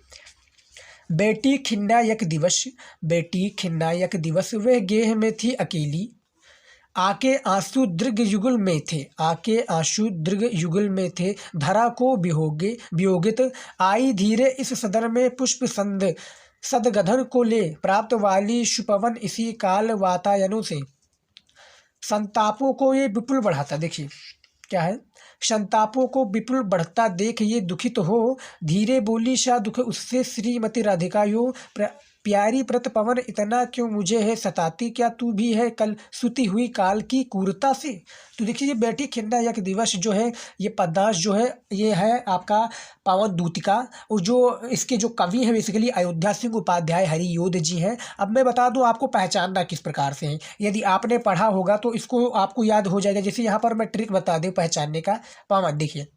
बेटी खिन्नायक दिवस वह गेह में थी अकेली, आके आंसू दीर्घ युगल में थे, धरा को वियोगित आई धीरे इस सदन में पुष्प सदगधन को ले, प्राप्त वाली सुपवन इसी काल वातायनों से, संतापों को ये विपुल बढ़ाता। देखिए क्या है, संतापों को विपुल बढ़ता देख ये दुखित हो, धीरे बोली शाह दुख उससे श्रीमती राधिका यो। प्यारी प्रत पवन इतना क्यों मुझे है सताती, क्या तू भी है कल सुती हुई काल की क्रूरता से। तो देखिए ये बेटी खिंडा यक दिवस जो है, ये पद्यांश जो है ये है आपका पवन दूतिका, और जो इसके जो कवि हैं बेसिकली अयोध्या सिंह उपाध्याय हरियोध जी हैं। अब मैं बता दूं आपको पहचानना किस प्रकार से है, यदि आपने पढ़ा होगा तो इसको आपको याद हो जाएगा। जैसे यहाँ पर मैं ट्रिक बता दूं पहचानने का। पवन देखिए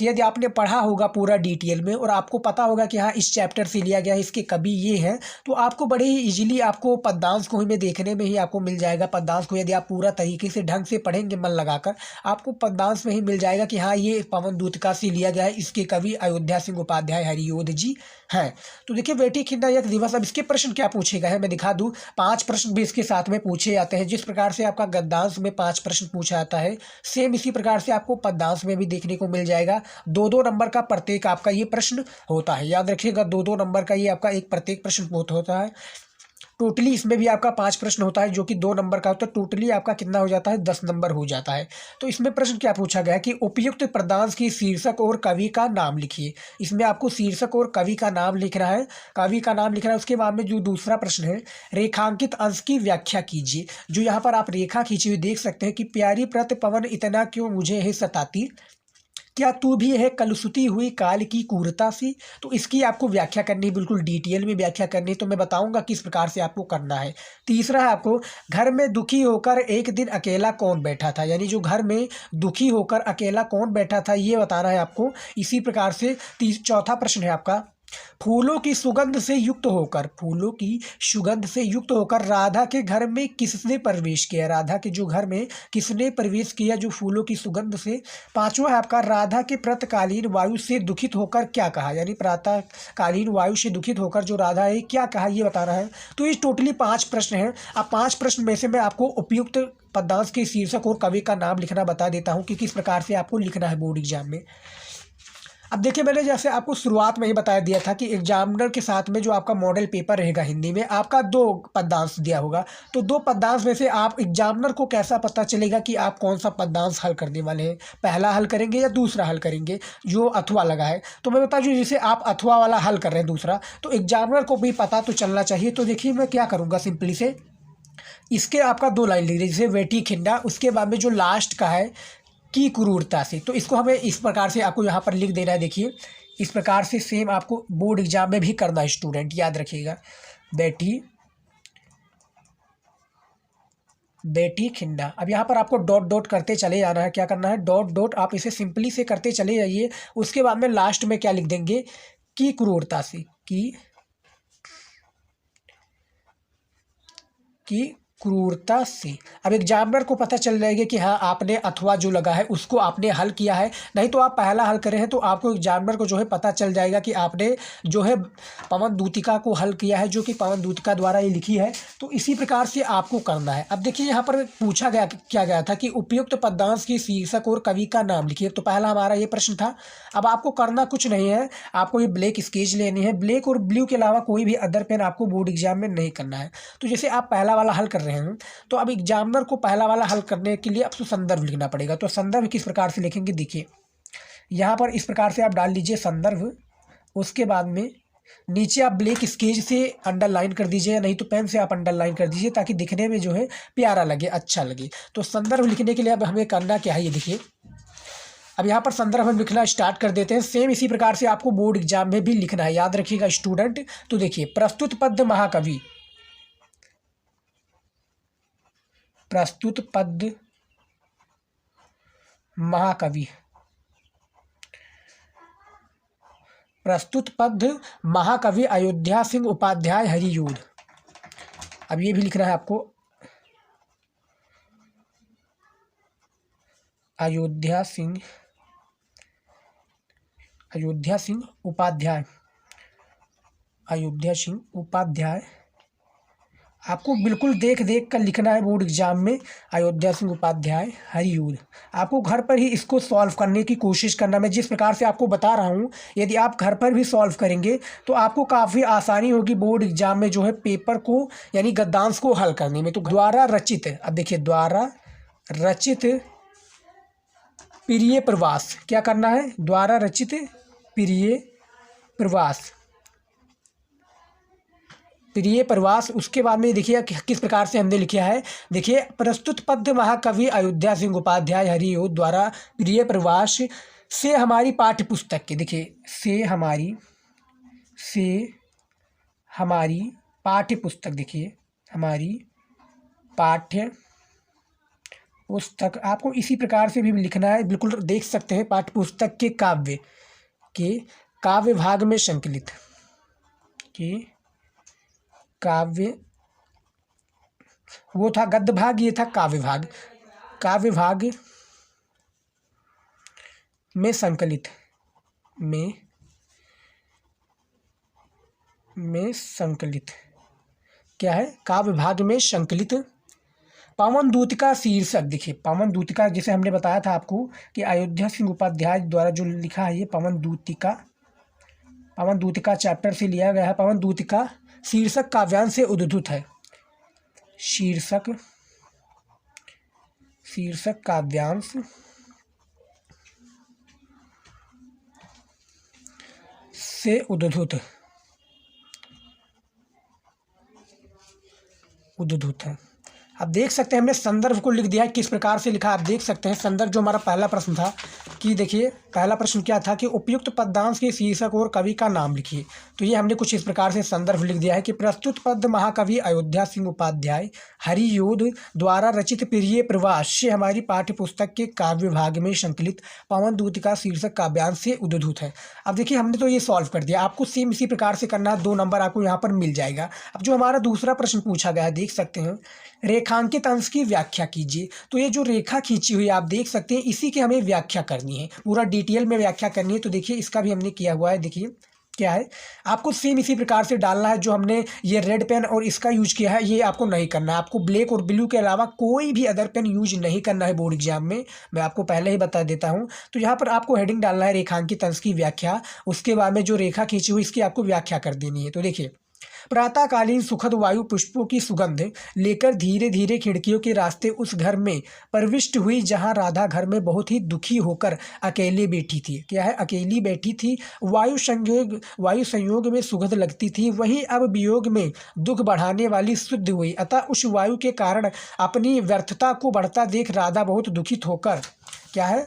यदि आपने पढ़ा होगा पूरा डिटेल में और आपको पता होगा कि हाँ इस चैप्टर से लिया गया है, इसके कवि ये हैं, तो आपको बड़े ही इजीली आपको पद्यांश को ही में देखने में ही आपको मिल जाएगा। पद्यांश को यदि आप पूरा तरीके से ढंग से पढ़ेंगे मन लगाकर, आपको पद्यांश में ही मिल जाएगा कि हाँ ये पवन दूतिका से लिया गया है, इसके कवि अयोध्या सिंह उपाध्याय हरियोध जी हैं। तो देखिए बेटी खिंडा यक दिवस, अब इसके प्रश्न क्या पूछे गए हैं मैं दिखा दूँ। 5 प्रश्न भी इसके साथ में पूछे जाते हैं। जिस प्रकार से आपका गद्यांश में 5 प्रश्न पूछा जाता है, सेम इसी प्रकार से आपको पद्यांश में भी देखने को मिल जाएगा। 2-2 नंबर का प्रत्येक आपका ये प्रश्न होता है, याद रखिएगा 2-2 नंबर का ये आपका एक प्रत्येक प्रश्न होता है। टोटली इसमें भी आपका 5 प्रश्न होता है जो कि 2 नंबर का होता है। टोटली आपका कितना हो जाता है, 10 नंबर हो जाता है। तो इसमें प्रश्न क्या पूछा गया है कि उपयुक्त पद्यांश की शीर्षक और कवि का नाम लिखिए। इसमें आपको शीर्षक और कवि का नाम लिखना है, कवि का नाम लिखना है। उसके बाद में जो दूसरा प्रश्न है, रेखांकित अंश की व्याख्या कीजिए। जो यहाँ पर आप रेखा खींची हुई देख सकते हैं कि प्यारी प्रत पवन इतना क्यों मुझे है सताती, क्या तू भी है कलुषिती हुई काल की क्रूरता सी। तो इसकी आपको व्याख्या करनी है, बिल्कुल डिटेल में व्याख्या करनी है। तो मैं बताऊंगा किस प्रकार से आपको करना है। तीसरा है आपको, घर में दुखी होकर एक दिन अकेला कौन बैठा था, यानी जो घर में दुखी होकर अकेला कौन बैठा था ये बताना है आपको। इसी प्रकार से चौथा प्रश्न है आपका, फूलों की सुगंध से युक्त होकर, फूलों की सुगंध से युक्त होकर राधा के घर में किसने प्रवेश किया, राधा के जो घर में किसने प्रवेश किया जो फूलों की सुगंध से। पांचवा है आपका, राधा के प्रातःकालीन वायु से दुखित होकर क्या कहा, यानी प्रातःकालीन वायु से दुखित होकर जो राधा है क्या कहा ये बताना है। तो ये टोटली 5 प्रश्न हैं। अब 5 प्रश्न में से मैं आपको उपयुक्त पद्यांश के शीर्षक और कवि का नाम लिखना बता देता हूँ कि किस प्रकार से आपको लिखना है बोर्ड एग्जाम में। अब देखिए मैंने जैसे आपको शुरुआत में ही बता दिया था कि एग्जामिनर के साथ में जो आपका मॉडल पेपर रहेगा हिंदी में, आपका 2 पद्यांश दिया होगा। तो 2 पद्यांश में से आप एग्जामिनर को कैसा पता चलेगा कि आप कौन सा पद्यांश हल करने वाले हैं, पहला हल करेंगे या दूसरा हल करेंगे जो अथवा लगा है। तो मैं बता दूँ जैसे आप अथवा वाला हल कर रहे हैं दूसरा, तो एग्जामिनर को भी पता तो चलना चाहिए। तो देखिए मैं क्या करूँगा, सिंपली से इसके आपका 2 लाइन लिख दीजिए, जैसे बेटी खिंडा, उसके बाद में जो लास्ट का है की क्रूरता से। तो इसको हमें इस प्रकार से आपको यहाँ पर लिख देना है। देखिए इस प्रकार से सेम आपको बोर्ड एग्जाम में भी करना है स्टूडेंट, याद रखिएगा। बेटी खिंडा। अब यहाँ पर आपको डॉट डॉट करते चले जाना है। क्या करना है, डॉट डॉट आप इसे सिंपली से करते चले जाइए। उसके बाद में लास्ट में क्या लिख देंगे, की क्रूरता से, की क्रूरता से। अब एग्जामिनर को पता चल जाएगा कि हाँ आपने अथवा जो लगा है उसको आपने हल किया है। नहीं तो आप पहला हल करें हैं तो आपको एग्जामिनर को जो है पता चल जाएगा कि आपने जो है पवन दूतिका को हल किया है, जो कि पवन दूतिका द्वारा ये लिखी है। तो इसी प्रकार से आपको करना है। अब देखिए यहाँ पर पूछा गया क्या गया था कि उपयुक्त पद्यांश की शीर्षक और कवि का नाम लिखिए। तो पहला हमारा ये प्रश्न था। अब आपको करना कुछ नहीं है, आपको ये ब्लैक स्केच लेनी है। ब्लैक और ब्लू के अलावा कोई भी अदर पेन आपको बोर्ड एग्जाम में नहीं करना है। तो जैसे आप पहला वाला हल कर रहे हैं, तो अब एग्जामिनर को पहला वाला हल करने के लिए आपको संदर्भ लिखना पड़ेगा। तो संदर्भ किस प्रकार से लिखेंगे, देखिए यहाँ पर इस प्रकार से आप डाल लीजिए संदर्भ। उसके बाद में नीचे आप ब्लैक स्केच से अंडरलाइन कर दीजिए, या नहीं तो पेन से आप अंडरलाइन कर दीजिए ताकि दिखने में जो है प्यारा लगे, अच्छा लगे। तो संदर्भ लिखने के लिए अब हमें करना क्या है, ये देखिए अब यहाँ पर संदर्भ हम लिखना स्टार्ट कर देते हैं। सेम इसी प्रकार से आपको बोर्ड एग्जाम में भी लिखना है, याद रखिएगा स्टूडेंट। तो देखिए प्रस्तुत पद्य महाकवि, प्रस्तुत पद्य महाकवि, प्रस्तुत पद्य महाकवि अयोध्या सिंह उपाध्याय हरियोध। अब ये भी लिखना है आपको, अयोध्या सिंह उपाध्याय, अयोध्या सिंह उपाध्याय। आपको बिल्कुल देख देख कर लिखना है बोर्ड एग्जाम में, अयोध्या सिंह उपाध्याय हरियोध। आपको घर पर ही इसको सॉल्व करने की कोशिश करना। मैं जिस प्रकार से आपको बता रहा हूँ, यदि आप घर पर भी सॉल्व करेंगे तो आपको काफ़ी आसानी होगी बोर्ड एग्जाम में जो है पेपर को यानी गद्यांश को हल करने में। तो द्वारा रचित, अब देखिए द्वारा रचित प्रिय प्रवास, क्या करना है, द्वारा रचित प्रिय प्रवास, प्रिय प्रवास। उसके बाद में देखिए किस प्रकार से हमने लिखा है, देखिए प्रस्तुत पद्य महाकवि अयोध्या सिंह उपाध्याय हरियोध द्वारा प्रिय प्रवास से हमारी पाठ्य पुस्तक के, देखिए से हमारी पाठ्य पुस्तक, देखिए हमारी पाठ्य पुस्तक, आपको इसी प्रकार से भी लिखना है, बिल्कुल देख सकते हैं, पाठ्य पुस्तक के काव्य भाग में संकलित, के काव्य, वो था गद्य भाग, ये था काव्य भाग, काव्य भाग में संकलित, में संकलित क्या है, काव्य भाग में संकलित पवन दूतिका शीर्षक, देखिए पवन दूतिका जिसे हमने बताया था आपको कि अयोध्या सिंह उपाध्याय द्वारा जो लिखा है ये पवन दूतिका चैप्टर से लिया गया है। पवन दूतिका शीर्षक काव्यांश से उद्धृत है, शीर्षक काव्यांश से उद्धृत है। आप देख सकते हैं हमने संदर्भ को लिख दिया है, किस प्रकार से लिखा आप देख सकते हैं। संदर्भ जो हमारा पहला प्रश्न था कि देखिए पहला प्रश्न क्या था कि उपयुक्त पद्यांश के शीर्षक और कवि का नाम लिखिए, तो ये हमने कुछ इस प्रकार से संदर्भ लिख दिया है कि प्रस्तुत पद्य महाकवि अयोध्या सिंह उपाध्याय हरियोध द्वारा रचित प्रिय प्रवास से हमारी पाठ्य पुस्तक के काव्य भाग में संकलित पवन दूतिका शीर्षक काव्यांश से उद्धृत है। अब देखिए हमने तो ये सॉल्व कर दिया, आपको सेम इसी प्रकार से करना है, 2 नंबर आपको यहाँ पर मिल जाएगा। अब जो हमारा दूसरा प्रश्न पूछा गया है देख सकते हैं, रेखांकित अंश की व्याख्या कीजिए। तो ये जो रेखा खींची हुई आप देख सकते हैं, इसी की हमें व्याख्या करनी है, पूरा डिटेल में व्याख्या करनी है। तो देखिए इसका भी हमने किया हुआ है, देखिए क्या है, आपको सेम इसी प्रकार से डालना है। जो हमने ये रेड पेन और इसका यूज किया है ये आपको नहीं करना है, आपको ब्लैक और ब्लू के अलावा कोई भी अदर पेन यूज नहीं करना है बोर्ड एग्जाम में, मैं आपको पहले ही बता देता हूँ। तो यहाँ पर आपको हेडिंग डालना है रेखांकित अंश की व्याख्या, उसके बाद में जो रेखा खींची हुई इसकी आपको व्याख्या कर देनी है। तो देखिए प्रातःकालीन सुखद वायु पुष्पों की सुगंध लेकर धीरे धीरे खिड़कियों के रास्ते उस घर में प्रविष्ट हुई जहां राधा घर में बहुत ही दुखी होकर अकेले बैठी थी। क्या है, अकेली बैठी थी। वायु संयोग में सुगंध लगती थी, वहीं अब वियोग में दुख बढ़ाने वाली शुद्ध हुई। अतः उस वायु के कारण अपनी व्यर्थता को बढ़ता देख राधा बहुत दुखित होकर, क्या है,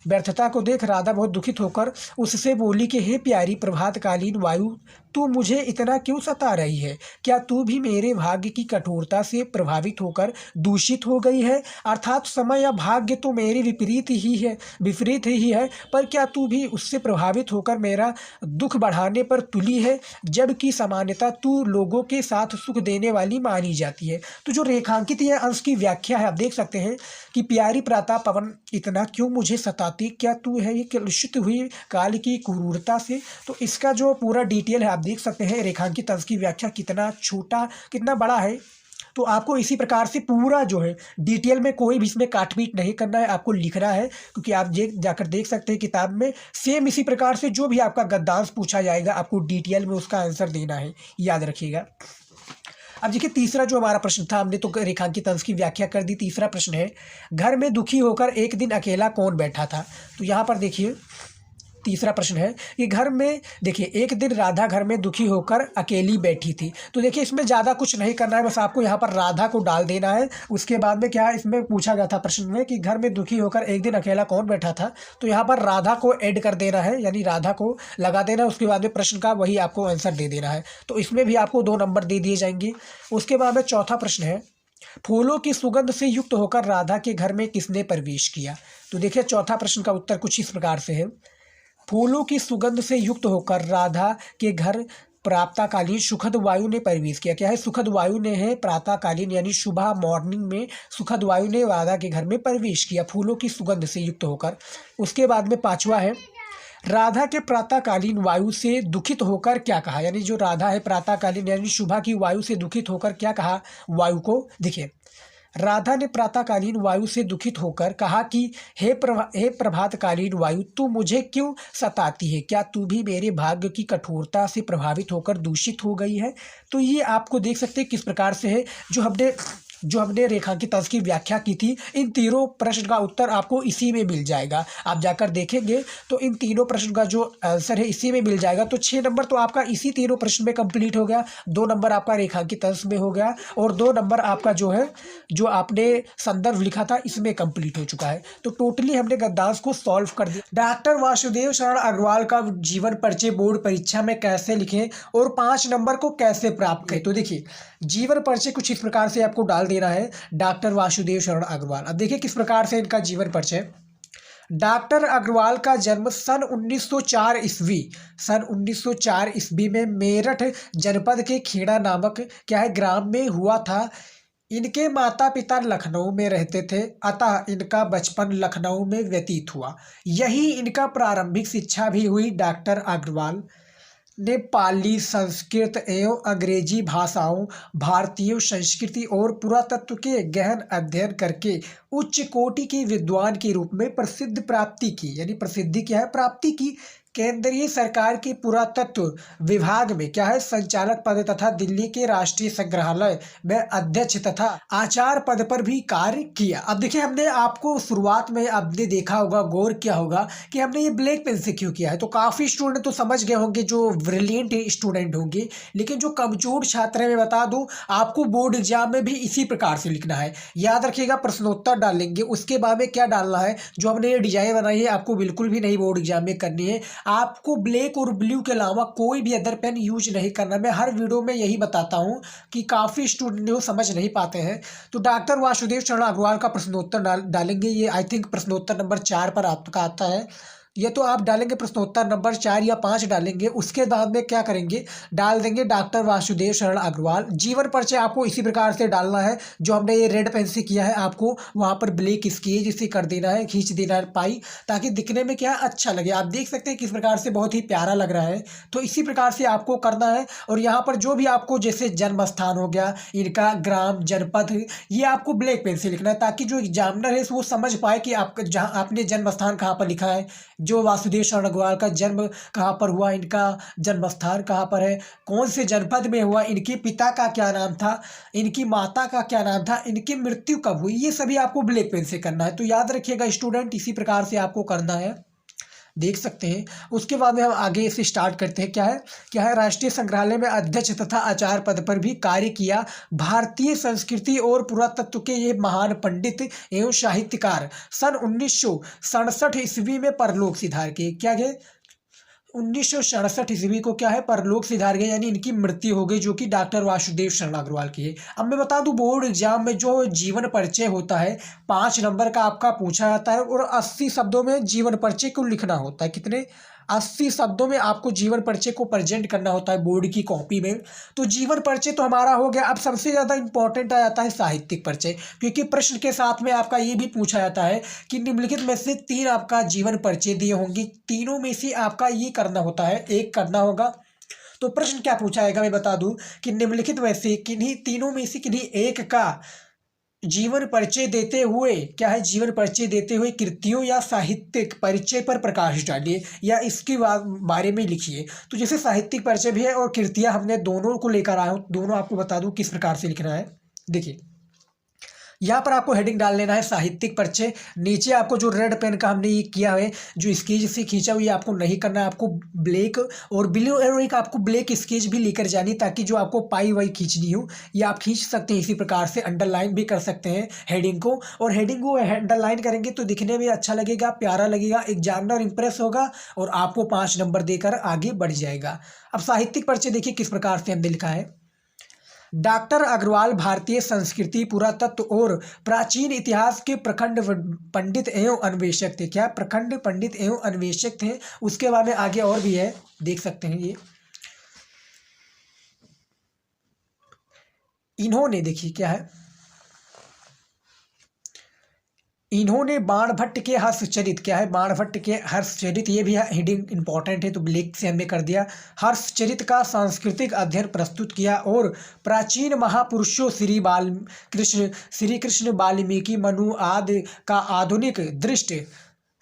व्यर्थता को देख राधा बहुत दुखित होकर उससे बोली कि हे प्यारी प्रभातकालीन वायु, तू मुझे इतना क्यों सता रही है? क्या तू भी मेरे भाग्य की कठोरता से प्रभावित होकर दूषित हो गई है? अर्थात समय या भाग्य तो मेरे विपरीत ही है, पर क्या तू भी उससे प्रभावित होकर मेरा दुख बढ़ाने पर तुली है, जबकि सामान्यतः तू लोगों के साथ सुख देने वाली मानी जाती है। तो जो रेखांकित यह अंश की व्याख्या है आप देख सकते हैं कि प्यारी प्रातः पवन इतना क्यों मुझे सताती, क्या तू है ये कलुषित हुई काल की क्रूरता से। तो इसका जो पूरा डिटेल है आप देख सकते हैं, रेखांकित अंश की व्याख्या कितना छोटा कितना बड़ा है। तो आपको इसी प्रकार से पूरा जो है डिटेल में कोई भी इसमें काटपीट नहीं करना है, आपको लिखना है, क्योंकि आप जाकर देख सकते हैं किताब में सेम इसी प्रकार से जो भी आपका गद्यांश पूछा जाएगा आपको डिटेल में उसका आंसर देना है, याद रखिएगा। अब देखिए तीसरा जो हमारा प्रश्न था, हमने तो रेखांकित अंश की व्याख्या कर दी। तीसरा प्रश्न है, घर में दुखी होकर एक दिन अकेला कौन बैठा था। तो यहाँ पर देखिए तीसरा प्रश्न है कि घर में देखिए एक दिन राधा घर में दुखी होकर अकेली बैठी थी। तो देखिए इसमें ज़्यादा कुछ नहीं करना है, बस आपको यहाँ पर राधा को डाल देना है। उसके बाद में क्या है, इसमें पूछा गया था प्रश्न में कि घर में दुखी होकर एक दिन अकेला कौन बैठा था, तो यहाँ पर राधा को ऐड कर देना है, यानी राधा को लगा देना है। उसके बाद में प्रश्न का वही आपको आंसर दे देना है। तो इसमें भी आपको 2 नंबर दे दिए जाएंगे। उसके बाद में चौथा प्रश्न है, फूलों की सुगंध से युक्त होकर राधा के घर में किसने प्रवेश किया। तो देखिए चौथा प्रश्न का उत्तर कुछ इस प्रकार से है, फूलों की सुगंध से युक्त होकर राधा के घर प्रातःकालीन सुखद वायु ने प्रवेश किया। क्या है, सुखद वायु ने है, प्रातःकालीन यानी सुबह मॉर्निंग में सुखद वायु ने राधा के घर में प्रवेश किया फूलों की सुगंध से युक्त होकर। उसके बाद में 5वां है, राधा के प्रातःकालीन वायु से दुखित होकर क्या कहा, यानी जो राधा है प्रातःकालीन यानी सुबह की वायु से दुखित होकर क्या कहा वायु को। देखिए राधा ने प्रातःकालीन वायु से दुखित होकर कहा कि हे प्रभातकालीन वायु, तू मुझे क्यों सताती है? क्या तू भी मेरे भाग्य की कठोरता से प्रभावित होकर दूषित हो गई है? तो ये आपको देख सकते हैं किस प्रकार से है। जो हमने जो हमने रेखांकित अंश की व्याख्या की थी, इन तीनों प्रश्न का उत्तर आपको इसी में मिल जाएगा। आप जाकर देखेंगे तो इन तीनों प्रश्न का जो आंसर है इसी में मिल जाएगा। तो 6 नंबर तो आपका इसी तीनों प्रश्न में कंप्लीट हो गया, 2 नंबर आपका रेखांकित अंश में हो गया और 2 नंबर आपका जो है जो आपने संदर्भ लिखा था इसमें कंप्लीट हो चुका है। तो टोटली हमने गद्यांश को सॉल्व कर दिया। डॉक्टर वासुदेव शरण अग्रवाल का जीवन परिचय बोर्ड परीक्षा में कैसे लिखें और 5 नंबर को कैसे प्राप्त करें। तो देखिए, जीवन परिचय कुछ इस प्रकार से आपको डाल देना है, डॉक्टर वासुदेव शरण अग्रवाल। अब देखिए किस प्रकार से इनका जीवन परिचय। डॉक्टर अग्रवाल का जन्म सन 1904 ईस्वी में मेरठ जनपद के खेड़ा नामक क्या है ग्राम में हुआ था। इनके माता पिता लखनऊ में रहते थे, अतः इनका बचपन लखनऊ में व्यतीत हुआ। यही इनका प्रारंभिक शिक्षा भी हुई। डॉक्टर अग्रवाल ने पाली, संस्कृत एवं अंग्रेजी भाषाओं, भारतीय संस्कृति और पुरातत्व के गहन अध्ययन करके उच्च कोटि के विद्वान के रूप में प्रसिद्धि प्राप्ति की, यानी प्रसिद्धि क्या है प्राप्ति की। केंद्रीय सरकार के पुरातत्व विभाग में क्या है संचालक पद तथा दिल्ली के राष्ट्रीय संग्रहालय में अध्यक्ष तथा आचार्य पद पर भी कार्य किया। अब देखिए, हमने आपको शुरुआत में आपने देखा होगा, गौर किया होगा कि हमने ये ब्लैक पेन से क्यों किया है। तो काफ़ी स्टूडेंट तो समझ गए होंगे जो ब्रिलियंट स्टूडेंट होंगे, लेकिन जो कमजोर छात्र हैं मैं बता दूं आपको बोर्ड एग्जाम में भी इसी प्रकार से लिखना है। याद रखिएगा, प्रश्नोत्तर डालेंगे, उसके बाद में क्या डालना है, जो हमने ये डिजाइन बनाई है आपको बिल्कुल भी नहीं बोर्ड एग्जाम में करनी है। आपको ब्लैक और ब्लू के अलावा कोई भी अदर पेन यूज नहीं करना। मैं हर वीडियो में यही बताता हूं कि काफ़ी स्टूडेंट समझ नहीं पाते हैं। तो डॉक्टर वासुदेव शरण अग्रवाल का प्रश्नोत्तर डालेंगे। ये आई थिंक प्रश्नोत्तर नंबर 4 पर आपका आता है। ये तो आप डालेंगे प्रश्नोत्तर नंबर 4 या 5 डालेंगे। उसके बाद में क्या करेंगे, डाल देंगे डॉक्टर वासुदेव शरण अग्रवाल। जीवन परिचय आपको इसी प्रकार से डालना है जो हमने ये रेड पेन से किया है। आपको वहाँ पर ब्लैक स्केच इसे कर देना है, खींच देना है पाई, ताकि दिखने में क्या अच्छा लगे। आप देख सकते हैं किस प्रकार से बहुत ही प्यारा लग रहा है। तो इसी प्रकार से आपको करना है। और यहाँ पर जो भी आपको जैसे जन्म स्थान हो गया, इनका ग्राम, जनपद, ये आपको ब्लैक पेन से लिखना है, ताकि जो एग्जामिनर है वो समझ पाए कि आपका जहाँ आपने जन्म स्थान कहाँ पर लिखा है, जो वासुदेव शरण अग्रवाल का जन्म कहाँ पर हुआ, इनका जन्म स्थान कहाँ पर है, कौन से जनपद में हुआ, इनके पिता का क्या नाम था, इनकी माता का क्या नाम था, इनकी मृत्यु कब हुई, ये सभी आपको ब्लैक पेन से करना है। तो याद रखिएगा स्टूडेंट, इसी प्रकार से आपको करना है। देख सकते हैं। उसके बाद में हम आगे से स्टार्ट करते हैं। क्या है राष्ट्रीय संग्रहालय में अध्यक्ष तथा आचार्य पद पर भी कार्य किया। भारतीय संस्कृति और पुरातत्व के ये महान पंडित एवं साहित्यकार सन 1967 ईस्वी में परलोक सिधार के क्या गए 1967 ईस्वी को क्या है परलोक सिधार गए, यानी इनकी मृत्यु हो गई, जो कि डॉक्टर वासुदेव शरण अग्रवाल की है। अब मैं बता दूं बोर्ड एग्जाम में जो जीवन परिचय होता है 5 नंबर का आपका पूछा जाता है और 80 शब्दों में जीवन परिचय को लिखना होता है। कितने 80 शब्दों में आपको जीवन परिचय को प्रेजेंट करना होता है बोर्ड की कॉपी में। तो जीवन परिचय तो हमारा हो गया। अब सबसे ज़्यादा इंपॉर्टेंट आ जाता है साहित्यिक परिचय, क्योंकि प्रश्न के साथ में आपका ये भी पूछा जाता है कि निम्नलिखित में से 3 आपका जीवन परिचय दिए होंगे, तीनों में से आपका ये करना होता है, एक करना होगा। तो प्रश्न क्या पूछा जाएगा मैं बता दूं कि निम्नलिखित में से किन्हीं तीनों में से किन्हीं एक का जीवन परिचय देते हुए क्या है जीवन परिचय देते हुए कृतियों या साहित्यिक परिचय पर प्रकाश डालिए या इसके बारे में लिखिए। तो जैसे साहित्यिक परिचय भी है और कृतियां हमने दोनों को लेकर आया हूँ, दोनों आपको बता दूं किस प्रकार से लिखना है। देखिए यहाँ पर आपको हेडिंग डाल लेना है साहित्यिक परिचय। नीचे आपको जो रेड पेन का हमने ये किया है जो स्केच से खींचा हुआ, ये आपको नहीं करना है, आपको ब्लैक और ब्लू और एक आपको ब्लैक स्केच भी लेकर जानी, ताकि जो आपको पाई वाई खींचनी हो ये आप खींच सकते हैं। इसी प्रकार से अंडरलाइन भी कर सकते हैं हेडिंग को, और हेडिंग को अंडरलाइन करेंगे तो दिखने में अच्छा लगेगा, प्यारा लगेगा, एग्जामिनर इंप्रेस होगा और आपको 5 नंबर देकर आगे बढ़ जाएगा। अब साहित्यिक परिचय देखिए किस प्रकार से हमने लिखा है। डॉक्टर अग्रवाल भारतीय संस्कृति, पुरातत्व और प्राचीन इतिहास के प्रखंड पंडित एवं अन्वेषक थे। क्या प्रखंड पंडित एवं अन्वेषक थे। उसके बाद में आगे और भी है, देख सकते हैं। ये इन्होंने देखिए क्या है, इन्होंने बाणभट्ट के हर्षचरित क्या है बाणभट्ट के हर्षचरित, ये भी हेडिंग इंपॉर्टेंट है तो ब्लैक से हमने कर दिया। हर्षचरित का सांस्कृतिक अध्ययन प्रस्तुत किया और प्राचीन महापुरुषों श्री कृष्ण वाल्मीकि मनु आदि का आधुनिक दृष्टि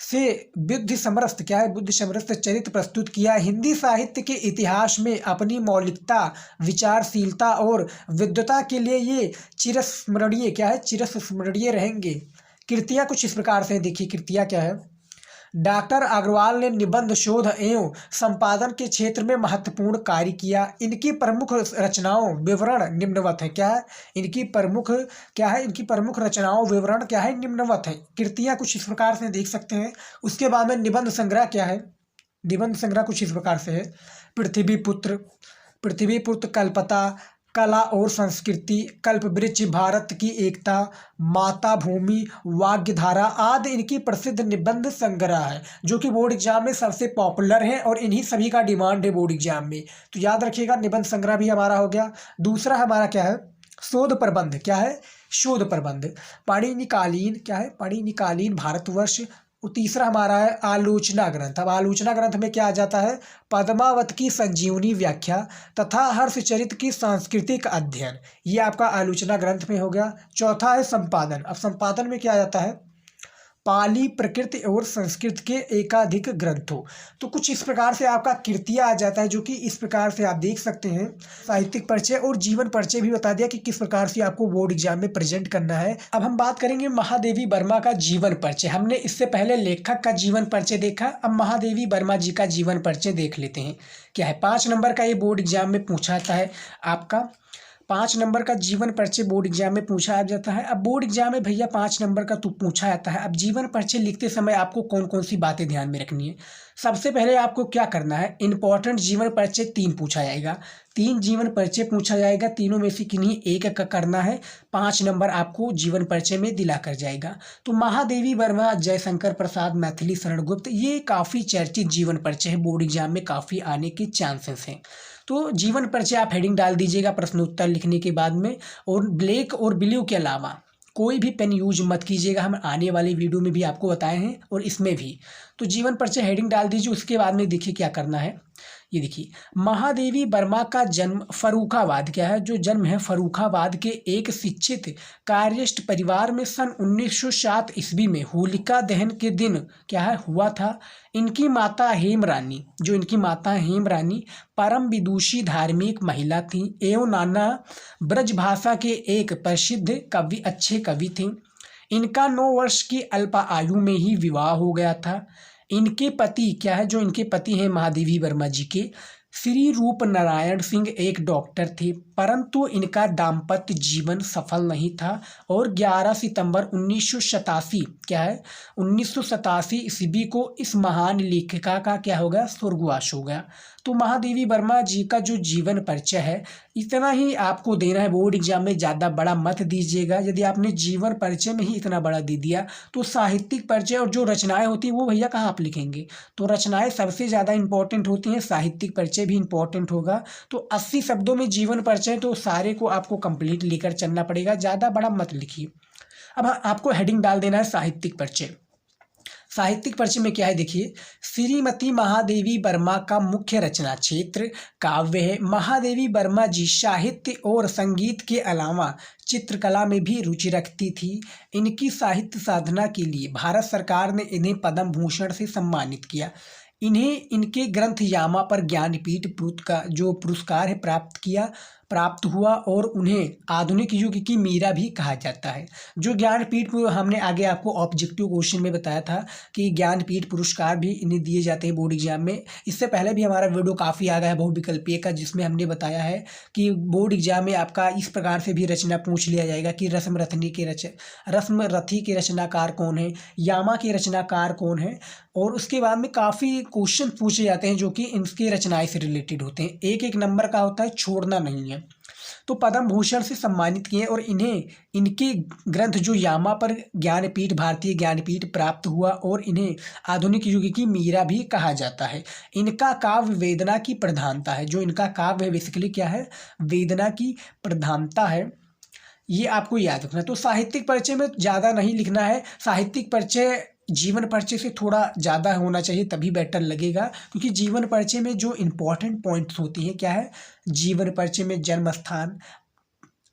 से बुद्धि समरस क्या है, बुद्धि समरस चरित्र प्रस्तुत किया। हिंदी साहित्य के इतिहास में अपनी मौलिकता, विचारशीलता और विद्वता के लिए ये चिरस्मरणीय क्या है, चिरस्मरणीय रहेंगे। कृतियाँ कुछ इस प्रकार से देखिए, कृतियाँ क्या है। डॉक्टर अग्रवाल ने निबंध, शोध एवं संपादन के क्षेत्र में महत्वपूर्ण कार्य किया। इनकी प्रमुख रचनाओं विवरण निम्नवत है, क्या है इनकी प्रमुख, क्या है इनकी प्रमुख रचनाओं विवरण क्या है, निम्नवत है। कृतियाँ कुछ इस प्रकार से देख सकते हैं। उसके बाद में निबंध संग्रह क्या है, निबंध संग्रह कुछ इस प्रकार से है। पृथ्वीपुत्र, पृथ्वीपुत्र, कल्पता, कला और संस्कृति, कल्पवृक्ष, भारत की एकता, माता भूमि, वाग्धारा आदि इनकी प्रसिद्ध निबंध संग्रह है, जो कि बोर्ड एग्जाम में सबसे पॉपुलर है और इन्हीं सभी का डिमांड है बोर्ड एग्जाम में। तो याद रखिएगा, निबंध संग्रह भी हमारा हो गया। दूसरा हमारा क्या है, शोध प्रबंध, क्या है शोध प्रबंध। पाणिनिकालीन, क्या है पाणिनिकालीन भारतवर्ष। और तीसरा हमारा है आलोचना ग्रंथ। अब आलोचना ग्रंथ में क्या आ जाता है, पद्मावत की संजीवनी व्याख्या तथा हर्षचरित की सांस्कृतिक अध्ययन, ये आपका आलोचना ग्रंथ में हो गया। चौथा है संपादन। अब संपादन में क्या आ जाता है, पाली, प्रकृति और संस्कृत के एकाधिक ग्रंथों। तो कुछ इस प्रकार से आपका कृतियाँ आ जाता है, जो कि इस प्रकार से आप देख सकते हैं। साहित्यिक परिचय और जीवन परिचय भी बता दिया कि किस प्रकार से आपको बोर्ड एग्जाम में प्रेजेंट करना है। अब हम बात करेंगे महादेवी वर्मा का जीवन परिचय। हमने इससे पहले लेखक का जीवन परिचय देखा, अब महादेवी वर्मा जी का जीवन परिचय देख लेते हैं। क्या है, 5 नंबर का ये बोर्ड एग्जाम में पूछा जाता है आपका। 5 नंबर का जीवन परिचय बोर्ड एग्जाम में पूछा जाता है। अब बोर्ड एग्जाम में भैया 5 नंबर का तो पूछा जाता है। अब जीवन परिचय लिखते समय आपको कौन कौन सी बातें ध्यान में रखनी है। सबसे पहले आपको क्या करना है, इंपॉर्टेंट जीवन परिचय 3 पूछा जाएगा। 3 जीवन परिचय पूछा जाएगा, तीनों में से किन्हीं एक का करना है। 5 नंबर आपको जीवन परिचय में दिला कर जाएगा। तो महादेवी वर्मा, जयशंकर प्रसाद, मैथिली शरण गुप्त, ये काफ़ी चर्चित जीवन परिचय है, बोर्ड एग्जाम में काफ़ी आने के चांसेस हैं। तो जीवन परिचय आप हेडिंग डाल दीजिएगा प्रश्नोत्तर लिखने के बाद में। और ब्लैक और ब्लू के अलावा कोई भी पेन यूज मत कीजिएगा, हम आने वाले वीडियो में भी आपको बताए हैं और इसमें भी। तो जीवन परिचय हेडिंग डाल दीजिए। उसके बाद में देखिए क्या करना है, ये देखिए महादेवी वर्मा का जन्म फर्रुखाबाद, क्या है जो जन्म है फर्रुखाबाद के एक शिक्षित कार्यस्थ परिवार में सन 1907 ईस्वी में होलिका दहन के दिन क्या है हुआ था। इनकी माता हेमरानी, जो इनकी माता हेमरानी परम विदुषी धार्मिक महिला थी एवं नाना ब्रजभाषा के एक प्रसिद्ध कवि, अच्छे कवि थे। इनका 9 वर्ष की अल्प आयु में ही विवाह हो गया था। इनके पति क्या है, जो इनके पति हैं महादेवी वर्मा जी के, श्री रूप नारायण सिंह एक डॉक्टर थे, परंतु इनका दाम्पत्य जीवन सफल नहीं था और 11 सितंबर 1987 क्या है 1987 ईस्वी को इस महान लेखिका का क्या हो गया, स्वर्गवास हो गया। तो महादेवी वर्मा जी का जो जीवन परिचय है इतना ही आपको देना है बोर्ड एग्जाम में, ज़्यादा बड़ा मत दीजिएगा। यदि आपने जीवन परिचय में ही इतना बड़ा दे दिया तो साहित्यिक परिचय और जो रचनाएं होती हैं वो भैया कहाँ आप लिखेंगे। तो रचनाएं सबसे ज़्यादा इंपॉर्टेंट होती हैं, साहित्यिक परिचय भी इंपॉर्टेंट होगा। तो 80 शब्दों में जीवन परिचय, तो सारे को आपको कंप्लीट लेकर चलना पड़ेगा, ज़्यादा बड़ा मत लिखिए। अब आपको हेडिंग डाल देना है साहित्यिक परिचय। साहित्यिक परिचय में क्या है देखिए, श्रीमती महादेवी वर्मा का मुख्य रचना क्षेत्र काव्य है। महादेवी वर्मा जी साहित्य और संगीत के अलावा चित्रकला में भी रुचि रखती थी। इनकी साहित्य साधना के लिए भारत सरकार ने इन्हें पद्म भूषण से सम्मानित किया। इन्हें इनके ग्रंथ यामा पर ज्ञानपीठ पुरस्कार है प्राप्त हुआ और उन्हें आधुनिक युग की मीरा भी कहा जाता है। जो ज्ञानपीठ हमने आगे आपको ऑब्जेक्टिव क्वेश्चन में बताया था कि ज्ञानपीठ पुरस्कार भी इन्हें दिए जाते हैं बोर्ड एग्जाम में। इससे पहले भी हमारा वीडियो काफ़ी आ गया है बहुविकल्पीय का, जिसमें हमने बताया है कि बोर्ड एग्जाम में आपका इस प्रकार से भी रचना पूछ लिया जाएगा कि रस्मरथी के रचनाकार कौन है, यामा के रचनाकार कौन है। और उसके बाद में काफ़ी क्वेश्चन पूछे जाते हैं जो कि इनकी रचनाएं से रिलेटेड होते हैं। एक एक नंबर का होता है, छोड़ना नहीं है। तो पद्म भूषण से सम्मानित किए और इन्हें इनके ग्रंथ जो यामा पर ज्ञानपीठ, भारतीय ज्ञानपीठ प्राप्त हुआ और इन्हें आधुनिक युग की मीरा भी कहा जाता है। इनका काव्य वेदना की प्रधानता है, जो इनका काव्य है बेसिकली क्या है, वेदना की प्रधानता है, ये आपको याद रखना है। तो साहित्यिक परिचय में ज़्यादा नहीं लिखना है, साहित्यिक परिचय जीवन परिचय से थोड़ा ज़्यादा होना चाहिए तभी बेटर लगेगा, क्योंकि जीवन परिचय में जो इम्पोर्टेंट पॉइंट्स होती हैं क्या है, जीवन परिचय में जन्म स्थान,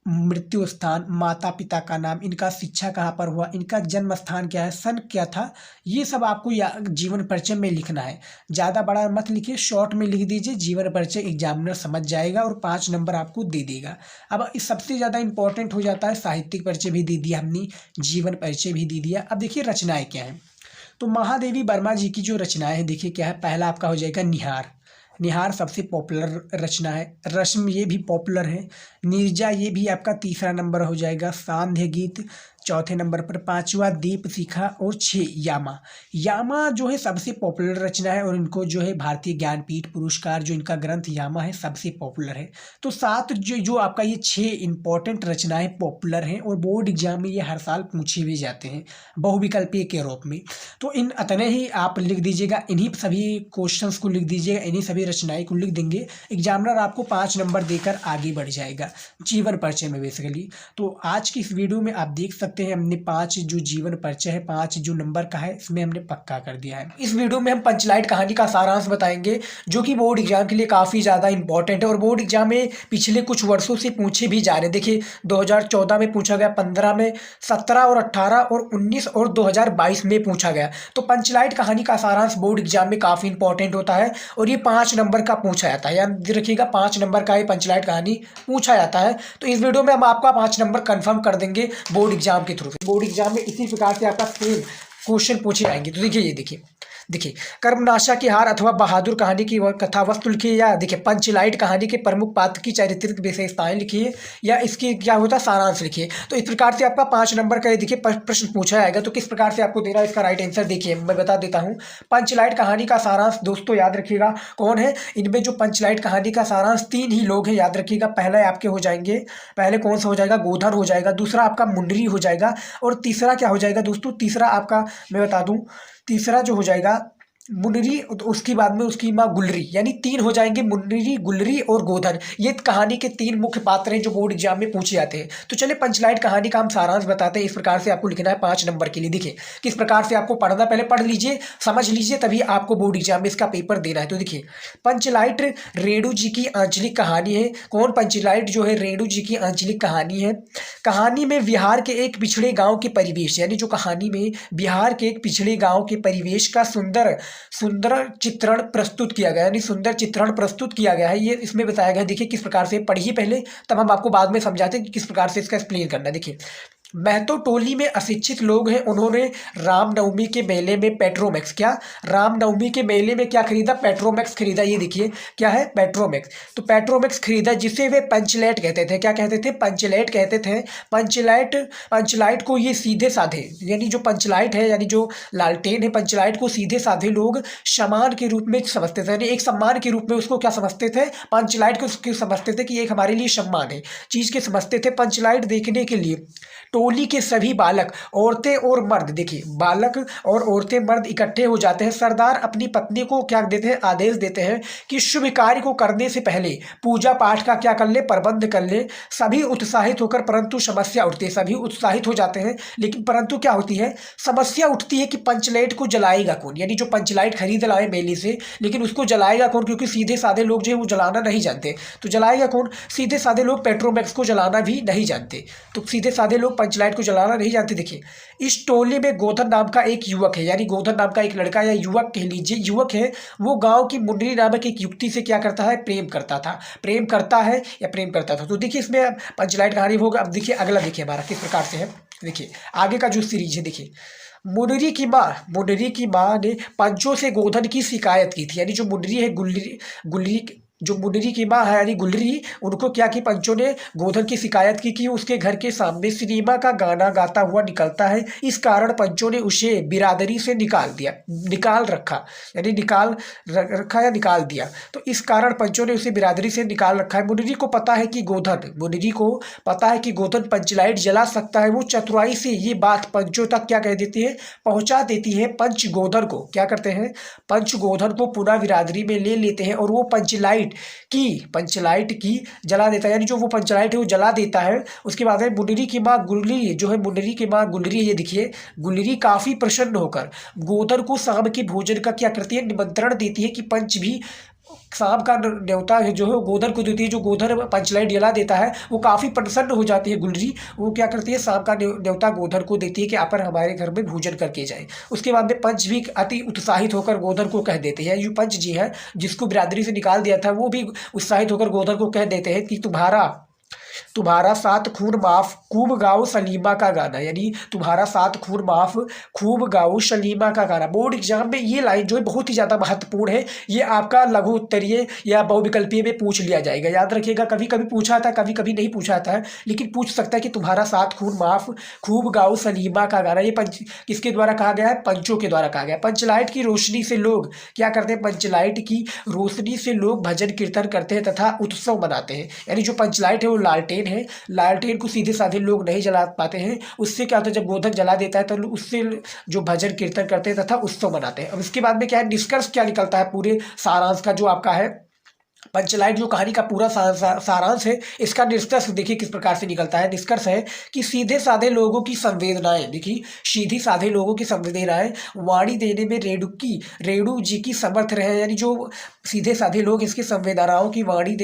मृत्यु स्थान, माता पिता का नाम, इनका शिक्षा कहाँ पर हुआ, इनका जन्म स्थान क्या है, सन क्या था, ये सब आपको जीवन परिचय में लिखना है। ज़्यादा बड़ा मत लिखिए, शॉर्ट में लिख दीजिए, जीवन परिचय एग्जामिनर समझ जाएगा और 5 नंबर आपको दे देगा। अब इस सबसे ज़्यादा इंपॉर्टेंट हो जाता है साहित्यिक परिचय भी दे दिया हमने, जीवन परिचय भी दे दिया। अब देखिए रचनाएं क्या हैं। तो महादेवी वर्मा जी की जो रचनाएं हैं देखिए क्या है। पहला आपका हो जाएगा निहार। निहार सबसे पॉपुलर रचना है। रश्मि ये भी पॉपुलर है। नीरजा ये भी आपका तीसरा नंबर हो जाएगा। सांध्य गीत चौथे नंबर पर। पांचवा दीप शिखा और 6 यामा। यामा जो है सबसे पॉपुलर रचना है और इनको जो है भारतीय ज्ञानपीठ पुरस्कार, जो इनका ग्रंथ यामा है, सबसे पॉपुलर है। तो 7 जो आपका ये 6 इंपॉर्टेंट रचनाएं पॉपुलर हैं और बोर्ड एग्जाम में ये हर साल पूछे भी जाते हैं बहुविकल्पीय के रूप में। तो इन अतने ही आप लिख दीजिएगा, इन्हीं सभी क्वेश्चंस को लिख दीजिएगा, इन्हीं सभी रचनाएं को लिख देंगे, एग्जामिनर आपको 5 नंबर देकर आगे बढ़ जाएगा जीवन परिचय में बेसिकली। तो आज की इस वीडियो में आप देख सकते हैं हमने 5 जो जीवन परिचय है, 5 जो नंबर का है, इसमें हमने पक्का कर दिया है। इस वीडियो में हम पंचलाइट कहानी का सारांश बताएंगे जो कि बोर्ड एग्जाम के लिए काफ़ी ज़्यादा इंपॉर्टेंट है और बोर्ड एग्जाम में पिछले कुछ वर्षों से पूछे भी जा रहे हैं। देखिए 2014 में पूछा गया, 15 में, 17 और 18 और 19 और 2022 में पूछा गया। तो पंचलाइट कहानी का सारांश बोर्ड एग्जाम में काफ़ी इंपॉर्टेंट होता है और ये 5 नंबर का पूछा जाता है। याद रखिएगा 5 नंबर का ये पंचलाइट कहानी पूछा जाता है। तो इस वीडियो में हम आपका 5 नंबर कंफर्म कर देंगे बोर्ड एग्जाम के थ्रू। बोर्ड एग्जाम में इसी प्रकार से आपका सेम क्वेश्चन पूछे जाएंगे। तो देखिए, ये देखिए कर्मनाशा की हार अथवा बहादुर कहानी की कथा वस्तु लिखिए, या देखिए पंचलाइट कहानी के प्रमुख पात्र की चारित्रिक विशेषताएं लिखिए, या इसकी क्या होता है सारांश लिखिए। तो इस प्रकार से आपका 5 नंबर का ये देखिए प्रश्न पूछा जाएगा। तो किस प्रकार से आपको देना है इसका राइट आंसर देखिए मैं बता देता हूँ। पंचलाइट कहानी का सारांश दोस्तों याद रखिएगा कौन है। इनमें जो पंचलाइट कहानी का सारांश 3 ही लोग हैं, याद रखिएगा। पहले आपके हो जाएंगे, पहले कौन सा हो जाएगा, गोधन हो जाएगा। दूसरा आपका मुंडरी हो जाएगा और तीसरा क्या हो जाएगा दोस्तों, तीसरा आपका मैं बता दूं, तीसरा जो हो जाएगा मुनरी, उसके बाद में उसकी माँ गुलरी, यानी 3 हो जाएंगे, मुनरी, गुलरी और गोधन। ये कहानी के 3 मुख्य पात्र हैं जो बोर्ड एग्जाम में पूछे जाते हैं। तो चलिए पंचलाइट कहानी का हम सारांश बताते हैं। इस प्रकार से आपको लिखना है 5 नंबर के लिए। देखिए किस प्रकार से आपको पढ़ना, पहले पढ़ लीजिए, समझ लीजिए, तभी आपको बोर्ड एग्जाम में इसका पेपर देना है। तो देखिए पंचलाइट रेणु जी की आंचलिक कहानी है। कौन, पंचलाइट जो है रेणु जी की आंचलिक कहानी है। कहानी में बिहार के एक पिछड़े गाँव के परिवेश, यानी जो कहानी में बिहार के एक पिछड़े गाँव के परिवेश का सुंदर चित्रण प्रस्तुत किया गया, यानी सुंदर चित्रण प्रस्तुत किया गया है। ये इसमें बताया गया। देखिए किस प्रकार से, पढ़िए पहले, तब हम आपको बाद में समझाते हैं कि किस प्रकार से इसका एक्सप्लेन करना है। देखिए महतो टोली में अशिक्षित लोग हैं, उन्होंने रामनवमी के मेले में पेट्रोमैक्स, क्या रामनवमी के मेले में क्या खरीदा, पेट्रोमैक्स खरीदा। ये देखिए क्या है, पेट्रोमैक्स। तो पेट्रोमैक्स खरीदा जिसे वे पंचलाइट कहते थे। क्या कहते थे, पंचलाइट कहते थे। पंचलाइट को ये सीधे साधे, यानी जो पंचलाइट है, यानी जो लालटेन है, पंचलाइट को सीधे साधे लोग सम्मान के रूप में समझते थे, यानी एक सम्मान के रूप में उसको क्या समझते थे, पंचलाइट को समझते थे कि एक हमारे लिए सम्मान है, चीज़ के समझते थे। पंचलाइट देखने के लिए टोली के सभी बालक, औरतें और मर्द, देखिए बालक और औरतें मर्द इकट्ठे हो जाते हैं। सरदार अपनी पत्नी को क्या देते हैं, आदेश देते हैं कि शुभ कार्य को करने से पहले पूजा पाठ का क्या कर ले, प्रबंध कर ले। सभी उत्साहित होकर, परंतु समस्या उठती है, सभी उत्साहित हो जाते हैं, लेकिन परंतु क्या होती है, समस्या उठती है कि पंचलाइट को जलाएगा कौन, यानी जो पंचलाइट खरीद लाए मेले से, लेकिन उसको जलाएगा कौन, क्योंकि सीधे साधे लोग जो है वो जलाना नहीं जानते। तो जलाएगा कौन, सीधे साधे लोग पेट्रोमैक्स को जलाना भी नहीं जानते। तो सीधे साधे लोग पंचलाइट को जलाना नहीं जानते। देखिए इस टोली में गोधन नाम का एक युवक है, यानी गोधन नाम का एक लड़का या युवक कह लीजिए, युवक है। वो गांव की मुन्नी नामक एक युवती से क्या करता है, प्रेम करता था, प्रेम करता है या प्रेम करता था। तो देखिए इसमें पंचलाइट कहानी होगा। अब देखिए अगला, देखिए हमारा किस प्रकार से है। देखिए आगे का जो सीरीज है, देखिए मुनरी की माँ ने पंचों से गोधन की शिकायत की थी, यानी जो मुनरी है, गुलरी जो मुनरी की माँ है यानी गुलरी, उनको क्या कि पंचों ने गोधन की शिकायत की कि उसके घर के सामने सिनेमा का गाना गाता हुआ निकलता है। इस कारण पंचों ने उसे बिरादरी से निकाल रखा, यानी निकाल रखा या निकाल दिया। तो इस कारण पंचों ने उसे बिरादरी से निकाल रखा है। मुनरी को पता है कि गोधन पंचलाइट जला सकता है। वो चतुराई से ये बात पंचों तक क्या कह देती है, पहुंचा देती है। पंच गोधन को क्या करते हैं, पंच गोधन को पुनः बिरादरी में ले लेते हैं और वो पंचलाइट की जला देता है, यानी जो वो पंचलाइट है वो जला देता है। उसके बाद है मुनरी की माँ गुलरी, जो है मुनरी की माँ गुलरी, ये देखिए गुलरी काफी प्रसन्न होकर गोधन को शाम के भोजन का क्या करती है, निमंत्रण देती है कि पंच भी सांप का न्योता है जो है गोधन को देती है। जो गोधन पंचलाइट जला देता है वो काफ़ी प्रसन्न हो जाती है गुलरी। वो क्या करती है, सांप का न्योता गोधन को देती है कि आप हमारे घर में भोजन करके जाए। उसके बाद में पंच भी अति उत्साहित होकर गोधन को कह देते हैं, जो पंच जी है जिसको बिरादरी से निकाल दिया था वो भी उत्साहित होकर गोधन को कह देते हैं कि तुम्हारा सात खून माफ खूब गाओ सलीमा का गाना, यानी तुम्हारा सात खून माफ खूब गाओ सलीमा का गाना। बोर्ड एग्जाम में ये लाइन जो है बहुत ही ज़्यादा महत्वपूर्ण है। ये आपका लघु उत्तरीय या बहुविकल्पीय में पूछ लिया जाएगा, याद रखिएगा। कभी कभी पूछा था, कभी कभी नहीं पूछा था, लेकिन पूछ सकता है कि तुम्हारा सात खून माफ खूब गाओ सलीमा का गाना। ये पंच किसके द्वारा कहा गया है, पंचों के द्वारा कहा गया। पंचलाइट की रोशनी से लोग क्या करते हैं, पंचलाइट की रोशनी से लोग भजन कीर्तन करते हैं तथा उत्सव मनाते हैं। यानी जो पंचलाइट है वो लालटेन है, लालटेन को सीधे साधे लोग नहीं जला पाते हैं। उससे क्या होता है, जब गोधन जला देता है तो उससे जो भजन कीर्तन करते हैं तथा उत्सव मनाते हैं। अब इसके बाद में क्या है, निष्कर्ष क्या निकलता है पूरे सारांश का जो आपका है पंचलाइट जो कहानी का पूरा सारांश है, इसका निष्कर्ष देखिए किस प्रकार से निकलता है। निष्कर्ष है कि सीधे साधे लोगों की संवेदनाएं, देखिए सीधी साधे लोगों की संवेदनाएं वाणी देने में रेणु जी की समर्थ रहे। यानी जो सीधे साधे लोग इसकी संवेदनाओं की वाणी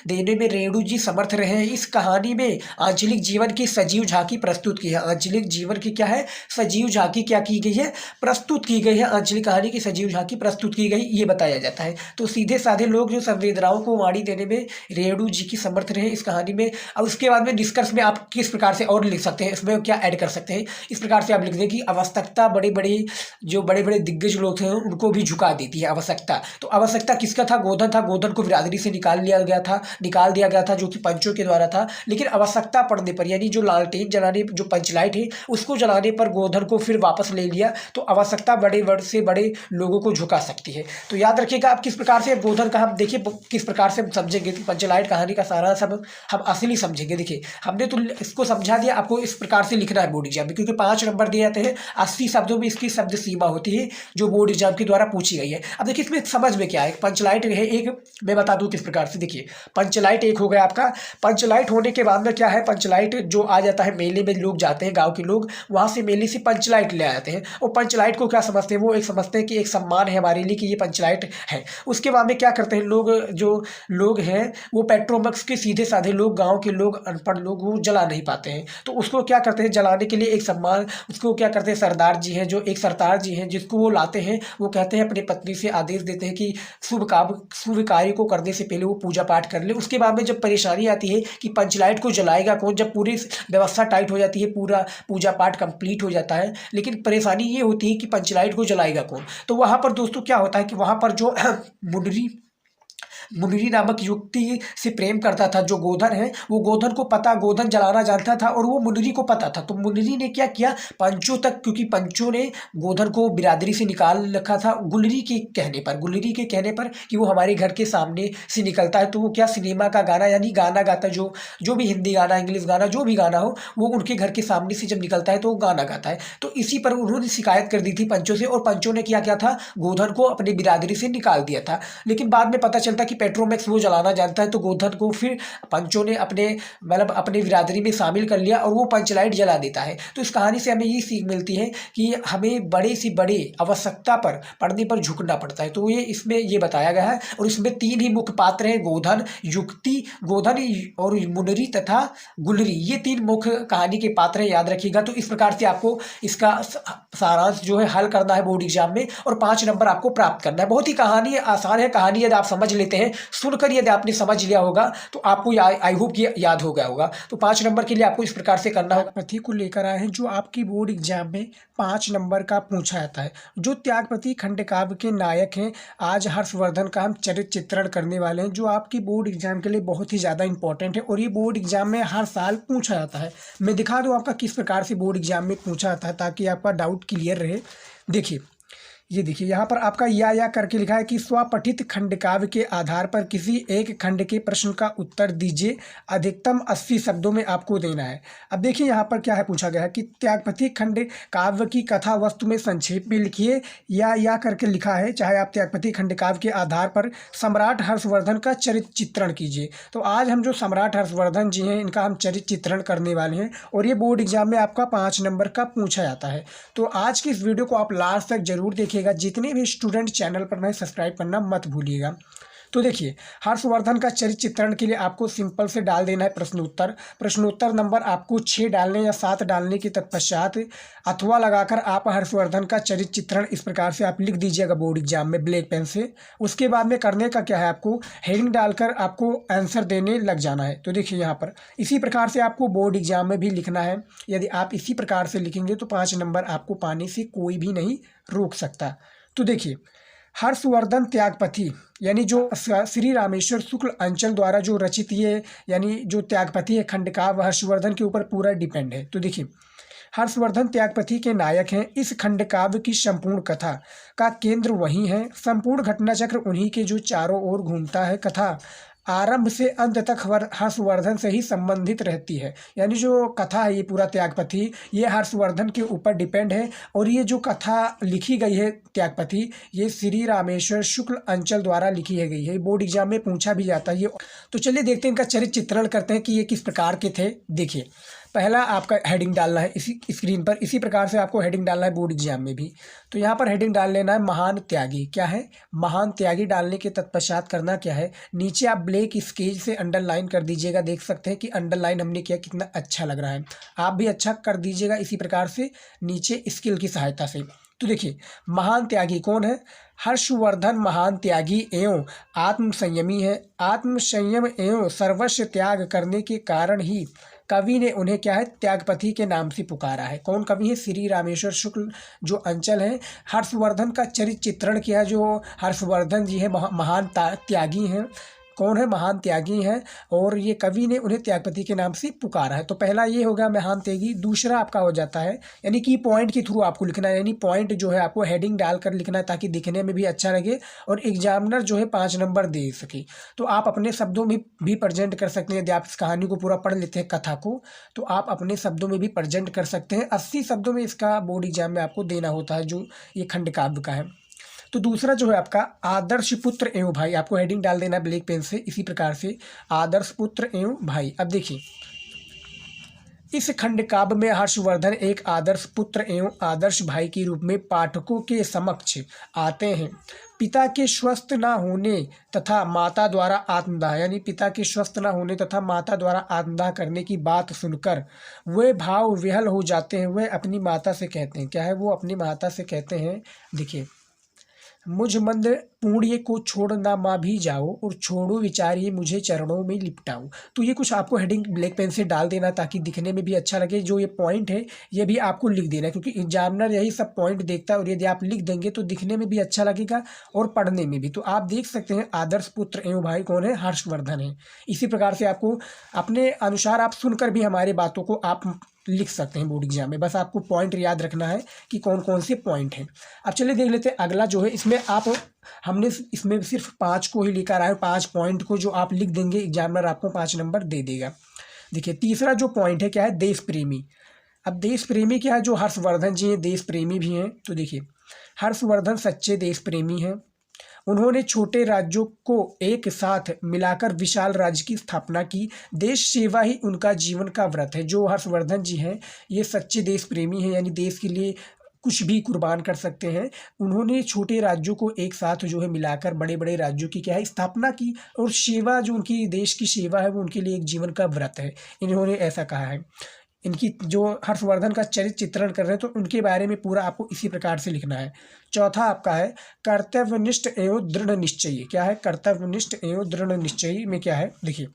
देने में रेणु जी समर्थ रहे हैं। इस कहानी में आंचलिक जीवन की सजीव झांकी प्रस्तुत की है। आंचलिक जीवन की क्या है, सजीव झांकी क्या की गई है, प्रस्तुत की गई है। आंचलिक कहानी की सजीव झांकी प्रस्तुत की गई, ये बताया जाता है। तो सीधे साधे लोग जो संवेदनाओं को वाणी देने में रेणु जी की समर्थ रहे इस कहानी में। अब उसके बाद में निष्कर्ष में आप किस प्रकार से और लिख सकते हैं, इसमें क्या ऐड कर सकते हैं, इस प्रकार से आप लिख दें कि आवश्यकता बड़े बड़े दिग्गज लोग थे उनको भी झुका देती है आवश्यकता। तो आवश्यकता किसका था, गोधन था। गोधन को बिरादरी से निकाल दिया गया था जो कि पंचों के द्वारा था। लेकिन आवश्यकता पड़ने पर, यानी जो लालटेन जलाने, जो पंचलाइट है उसको जलाने पर गोधन को फिर वापस ले लिया। तो आवश्यकता बड़े से बड़े लोगों को झुका सकती है। तो याद रखिएगा आप किस प्रकार से गोधन का, हम देखिए किस प्रकार से हम समझेंगे पंचलाइट कहानी का सारा सब हम असली समझेंगे। देखिए हमने तो इसको समझा दिया, आपको इस प्रकार से लिखना है बोर्ड एग्जाम में, क्योंकि 5 नंबर दिए जाते हैं। 80 शब्दों में इसकी शब्द सीमा होती है जो बोर्ड एग्जाम के द्वारा पूछी गई है। अब देखिए इसमें समझ में क्या है, पंचलाइट है एक, मैं बता दूं किस प्रकार से। देखिए पंचलाइट एक हो गया आपका। पंचलाइट होने के बाद में क्या है, पंचलाइट जो आ जाता है मेले में, लोग जाते हैं गाँव के लोग, वहाँ से मेले से पंचलाइट ले आते हैं। और पंचलाइट को क्या समझते हैं, वो एक समझते हैं कि एक सम्मान है हमारे लिए कि ये पंचलाइट है। उसके बाद में क्या करते हैं लोग, जो लोग हैं वो पेट्रोमक्स के सीधे साधे लोग, गांव के लोग, अनपढ़ लोग वो जला नहीं पाते हैं। तो उसको क्या करते हैं, जलाने के लिए एक सम्मान, उसको क्या करते हैं, सरदार जी हैं, जो एक सरदार जी हैं जिसको वो लाते हैं, वो कहते हैं अपनी पत्नी से आदेश देते हैं कि शुभ कार्य को करने से पहले वो पूजा पाठ कर ले। उसके बाद में जब परेशानी आती है कि पंचलाइट को जलाएगा कौन, जब पूरी व्यवस्था टाइट हो जाती है, पूरा पूजा पाठ कंप्लीट हो जाता है, लेकिन परेशानी ये होती है कि पंचलाइट को जलाएगा कौन। तो वहाँ पर दोस्तों क्या होता है कि वहाँ पर जो मुनरी नामक युवती से प्रेम करता था जो गोधन है, वो गोधन को पता, गोधन जलाना जानता था और वो मुनरी को पता था। तो मुनरी ने क्या किया, पंचों तक, क्योंकि पंचों ने गोधन को बिरादरी से निकाल रखा था गुलरी के कहने पर कि वो हमारे घर के सामने से निकलता है, तो वो क्या सिनेमा का गाना, यानी गाना गाता, जो भी हिंदी गाना, इंग्लिश गाना, जो भी गाना हो, वो उनके घर के सामने से जब निकलता है तो वो गाना गाता है। तो इसी पर उन्होंने शिकायत कर दी थी पंचों से, और पंचों ने क्या था, गोधन को अपनी बिरादरी से निकाल दिया था। लेकिन बाद में पता चलता कि पेट्रोमैक्स वो जलाना जानता है, तो गोधन को फिर पंचों ने अपने बिरादरी में शामिल कर लिया और वो पंचलाइट जला देता है। तो इस कहानी से हमें ये सीख मिलती है कि हमें बड़े से बड़े आवश्यकता पर पड़ने पर झुकना पड़ता है। तो ये इसमें ये बताया गया है। और इसमें 3 ही मुख्य पात्र हैं, गोधन, युक्ति, गोधन और मुनरी तथा गुलरी, ये 3 मुख्य कहानी के पात्र हैं, याद रखिएगा। तो इस प्रकार से आपको इसका सारांश जो है हल करना है बोर्ड एग्जाम में और 5 नंबर आपको प्राप्त करना है। बहुत ही कहानी आसान है, कहानी यदि आप समझ लेते हैं, सुनकर यदि आपने समझ लिया होगा तो आपको आई होप कि याद हो गया होगा। तो 5 नंबर के लिए आपको इस प्रकार से करना होगा। पति को लेकर आए हैं जो आपकी बोर्ड एग्जाम में 5 नंबर का पूछा जाता है। जो त्यागपति खंडकाव्य के नायक हैं, आज हर्षवर्धन का हम चरित्र चित्रण करने वाले हैं, जो आपकी बोर्ड एग्जाम के लिए बहुत ही ज़्यादा इंपॉर्टेंट है और ये बोर्ड एग्जाम में हर साल पूछा जाता है। मैं दिखा दूँ आपका किस प्रकार से बोर्ड एग्जाम में पूछा जाता है ताकि आपका डाउट क्लियर रहे। देखिए, ये देखिए यहाँ पर आपका या करके लिखा है कि स्वपठित खंडकाव्य के आधार पर किसी एक खंड के प्रश्न का उत्तर दीजिए, अधिकतम 80 शब्दों में आपको देना है। अब देखिए यहाँ पर क्या है, पूछा गया है कि त्यागपति खंड काव्य की कथा वस्तु में संक्षेप में लिखिए, या करके लिखा है, चाहे आप त्यागपति खंडकाव्य के आधार पर सम्राट हर्षवर्धन का चरित्र चित्रण कीजिए। तो आज हम जो सम्राट हर्षवर्धन जी हैं इनका हम चरित्र चित्रण करने वाले हैं और ये बोर्ड एग्जाम में आपका 5 नंबर का पूछा जाता है। तो आज की इस वीडियो को आप लास्ट तक जरूर देखिए। देखिएगा, जितने भी स्टूडेंट चैनल पर नए सब्सक्राइब करना मत भूलिएगा। तो देखिए, हर्षवर्धन का चरित्र चित्रण के लिए आपको सिंपल से डाल देना है प्रश्नोत्तर। प्रश्नोत्तर नंबर आपको 6 डालने या 7 डालने के तत्पश्चात अथवा लगाकर आप हर्षवर्धन का चरित्र चित्रण इस प्रकार से आप लिख दीजिएगा बोर्ड एग्जाम में ब्लैक पेन से। उसके बाद में करने का क्या है, आपको हेडिंग डालकर आपको आंसर देने लग जाना है। तो देखिए यहाँ पर इसी प्रकार से आपको बोर्ड एग्जाम में भी लिखना है। यदि आप इसी प्रकार से लिखेंगे तो 5 नंबर आपको पाने से कोई भी नहीं रोक सकता। तो देखिए, हर्षवर्धन त्यागपति यानी जो श्री रामेश्वर शुक्ल अंचल द्वारा जो रचित ये यानी जो त्यागपति है खंडकाव्य, हर्षवर्धन के ऊपर पूरा डिपेंड है। तो देखिए, हर्षवर्धन त्यागपति के नायक हैं। इस खंडकाव्य की संपूर्ण कथा का केंद्र वही है। संपूर्ण घटनाचक्र उन्हीं के जो चारों ओर घूमता है। कथा आरंभ से अंत तक हर्षवर्धन से ही संबंधित रहती है। यानी जो कथा है ये पूरा त्यागपति, ये हर्षवर्धन के ऊपर डिपेंड है। और ये जो कथा लिखी गई है त्यागपति, ये श्री रामेश्वर शुक्ल अंचल द्वारा लिखी है गई है। बोर्ड एग्जाम में पूछा भी जाता है ये। तो चलिए देखते हैं, इनका चरित्र चित्रण करते हैं कि ये किस प्रकार के थे। देखिए, पहला आपका हेडिंग डालना है इसी स्क्रीन पर, इसी प्रकार से आपको हेडिंग डालना है बोर्ड एग्जाम में भी। तो यहाँ पर हेडिंग डाल लेना है महान त्यागी। क्या है, महान त्यागी। डालने के तत्पश्चात करना क्या है, नीचे आप ब्लैक स्केच से अंडरलाइन कर दीजिएगा। देख सकते हैं कि अंडरलाइन हमने किया, कितना अच्छा लग रहा है। आप भी अच्छा कर दीजिएगा इसी प्रकार से नीचे स्केल की सहायता से। तो देखिए, महान त्यागी कौन है, हर्षवर्धन महान त्यागी एवं आत्म संयमी है। आत्म संयम एवं सर्वस्व त्याग करने के कारण ही कवि ने उन्हें क्या है, त्यागपति के नाम से पुकारा है। कौन कवि है, श्री रामेश्वर शुक्ल जो अंचल है। हर्षवर्धन का चरित्र चित्रण किया जो हर्षवर्धन जी है, महान त्यागी हैं। कौन है, महान त्यागी हैं। और ये कवि ने उन्हें त्यागपति के नाम से पुकारा है। तो पहला ये हो गया महान त्यागी। दूसरा आपका हो जाता है, यानी कि पॉइंट के थ्रू आपको लिखना है, यानी पॉइंट जो है आपको हेडिंग डालकर लिखना है ताकि दिखने में भी अच्छा लगे और एग्जामिनर जो है 5 नंबर दे सके। तो आप अपने शब्दों में भी प्रेजेंट कर सकते हैं। यदि आप इस कहानी को पूरा पढ़ लेते हैं, कथा को, तो आप अपने शब्दों में भी प्रेजेंट कर सकते हैं। 80 शब्दों में इसका बोर्ड एग्जाम में आपको देना होता है, जो ये खंडकाव्य का है। तो दूसरा जो है आपका आदर्श पुत्र एवं भाई, आपको हेडिंग डाल देना है ब्लैक पेन से इसी प्रकार से, आदर्श पुत्र एवं भाई। अब देखिए, इस खंडकाव्य में हर्षवर्धन एक आदर्श पुत्र एवं आदर्श भाई के रूप में पाठकों के समक्ष आते हैं। पिता के स्वस्थ न होने तथा माता द्वारा आत्मदाह, यानी पिता के स्वस्थ न होने तथा माता द्वारा आत्मदाह करने की बात सुनकर वे भाव विह्वल हो जाते हैं। वे अपनी माता से कहते हैं, क्या है, वो अपनी माता से कहते हैं, देखिए, मुझ मंद पुण्य को छोड़ना माँ भी जाओ और छोड़ो विचारिए मुझे चरणों में लिपटाओ। तो ये कुछ आपको हेडिंग ब्लैक पेन से डाल देना ताकि दिखने में भी अच्छा लगे। जो ये पॉइंट है ये भी आपको लिख देना है, क्योंकि एग्जामिनर यही सब पॉइंट देखता है। और यदि आप लिख देंगे तो दिखने में भी अच्छा लगेगा और पढ़ने में भी। तो आप देख सकते हैं आदर्श पुत्र एवं भाई कौन है, हर्षवर्धन है। इसी प्रकार से आपको अपने अनुसार आप सुनकर भी हमारी बातों को आप लिख सकते हैं बोर्ड एग्जाम में। बस आपको पॉइंट याद रखना है कि कौन कौन से पॉइंट हैं। अब चलिए देख लेते हैं अगला जो है, इसमें आप हमने इसमें सिर्फ 5 को ही लेकर आए, 5 पॉइंट को जो आप लिख देंगे एग्जामिनर आपको 5 नंबर दे देगा। देखिए, तीसरा जो पॉइंट है क्या है, देश प्रेमी। अब देश प्रेमी क्या है, जो हर्षवर्धन जी हैं देश प्रेमी भी हैं। तो देखिए, हर्षवर्धन सच्चे देश प्रेमी हैं। उन्होंने छोटे राज्यों को एक साथ मिलाकर विशाल राज्य की स्थापना की। देश सेवा ही उनका जीवन का व्रत है। जो हर्षवर्धन जी हैं ये सच्चे देश प्रेमी हैं, यानी देश के लिए कुछ भी कुर्बान कर सकते हैं। उन्होंने छोटे राज्यों को एक साथ जो है मिलाकर बड़े बड़े राज्यों की क्या है, स्थापना की। और सेवा जो उनकी देश की सेवा है वो उनके लिए एक जीवन का व्रत है, इन्होंने ऐसा कहा है। इनकी जो हर्षवर्धन का चरित्र चित्रण कर रहे हैं तो उनके बारे में पूरा आपको इसी प्रकार से लिखना है। चौथा आपका है कर्तव्यनिष्ठ एवं दृढ़ निश्चयी। क्या है, कर्तव्यनिष्ठ एवं दृढ़ निश्चयी में क्या है, देखिए,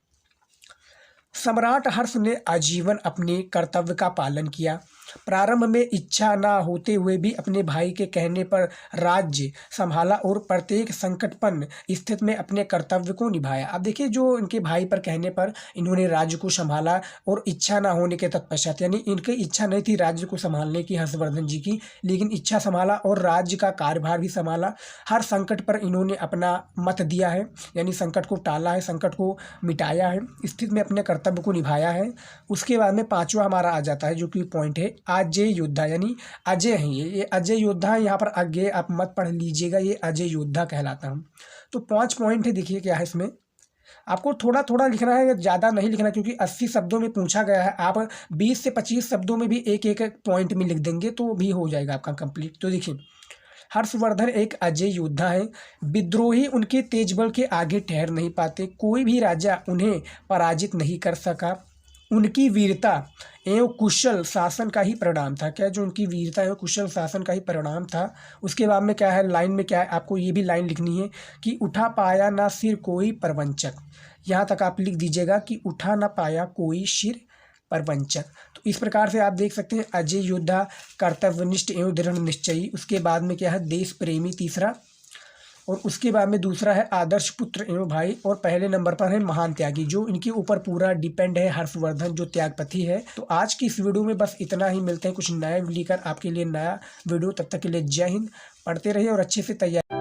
सम्राट हर्ष ने आजीवन अपने कर्तव्य का पालन किया। प्रारंभ में इच्छा ना होते हुए भी अपने भाई के कहने पर राज्य संभाला और प्रत्येक संकटपन्न स्थिति में अपने कर्तव्य को निभाया। अब देखिए, जो इनके भाई पर कहने पर इन्होंने राज्य को संभाला और इच्छा ना होने के तत्पश्चात, यानी इनकी इच्छा नहीं थी राज्य को संभालने की हर्षवर्धन जी की, लेकिन इच्छा संभाला और राज्य का कार्यभार भी संभाला। हर संकट पर इन्होंने अपना मत दिया है, यानी संकट को टाला है, संकट को मिटाया है, स्थिति में अपने कर्तव्य को निभाया है। उसके बाद में 5वां हमारा आ जाता है जो कि पॉइंट है अजय योद्धा, यानी अजय हैं ये अजय योद्धा है। यहाँ पर आगे आप मत पढ़ लीजिएगा, ये अजय योद्धा कहलाता है। तो 5 पॉइंट है, देखिए क्या है इसमें। आपको थोड़ा थोड़ा लिखना है, ज़्यादा नहीं लिखना, क्योंकि 80 शब्दों में पूछा गया है। आप 20 से 25 शब्दों में भी एक एक पॉइंट में लिख देंगे तो भी हो जाएगा आपका कंप्लीट। तो देखिए, हर्षवर्धन एक अजय योद्धा हैं। विद्रोही उनके तेज बल के आगे ठहर नहीं पाते, कोई भी राजा उन्हें पराजित नहीं कर सका। उनकी वीरता एवं कुशल शासन का ही परिणाम था। क्या जो उनकी वीरता एवं कुशल शासन का ही परिणाम था। उसके बाद में क्या है, लाइन में क्या है, आपको ये भी लाइन लिखनी है कि उठा पाया ना सिर कोई परवंचक। यहाँ तक आप लिख दीजिएगा कि उठा ना पाया कोई सिर परवंचक। तो इस प्रकार से आप देख सकते हैं अजय योद्धा, कर्तव्यनिष्ठ एवं दृढ़ निश्चयी। उसके बाद में क्या है, देश प्रेमी तीसरा, और उसके बाद में दूसरा है आदर्श पुत्र एवं भाई, और पहले नंबर पर है महान त्यागी। जो इनके ऊपर पूरा डिपेंड है हर्षवर्धन, जो त्यागपति है। तो आज की इस वीडियो में बस इतना ही। मिलते हैं कुछ नया लेकर आपके लिए नया वीडियो। तब तक के लिए जय हिंद। पढ़ते रहिए और अच्छे से तैयारी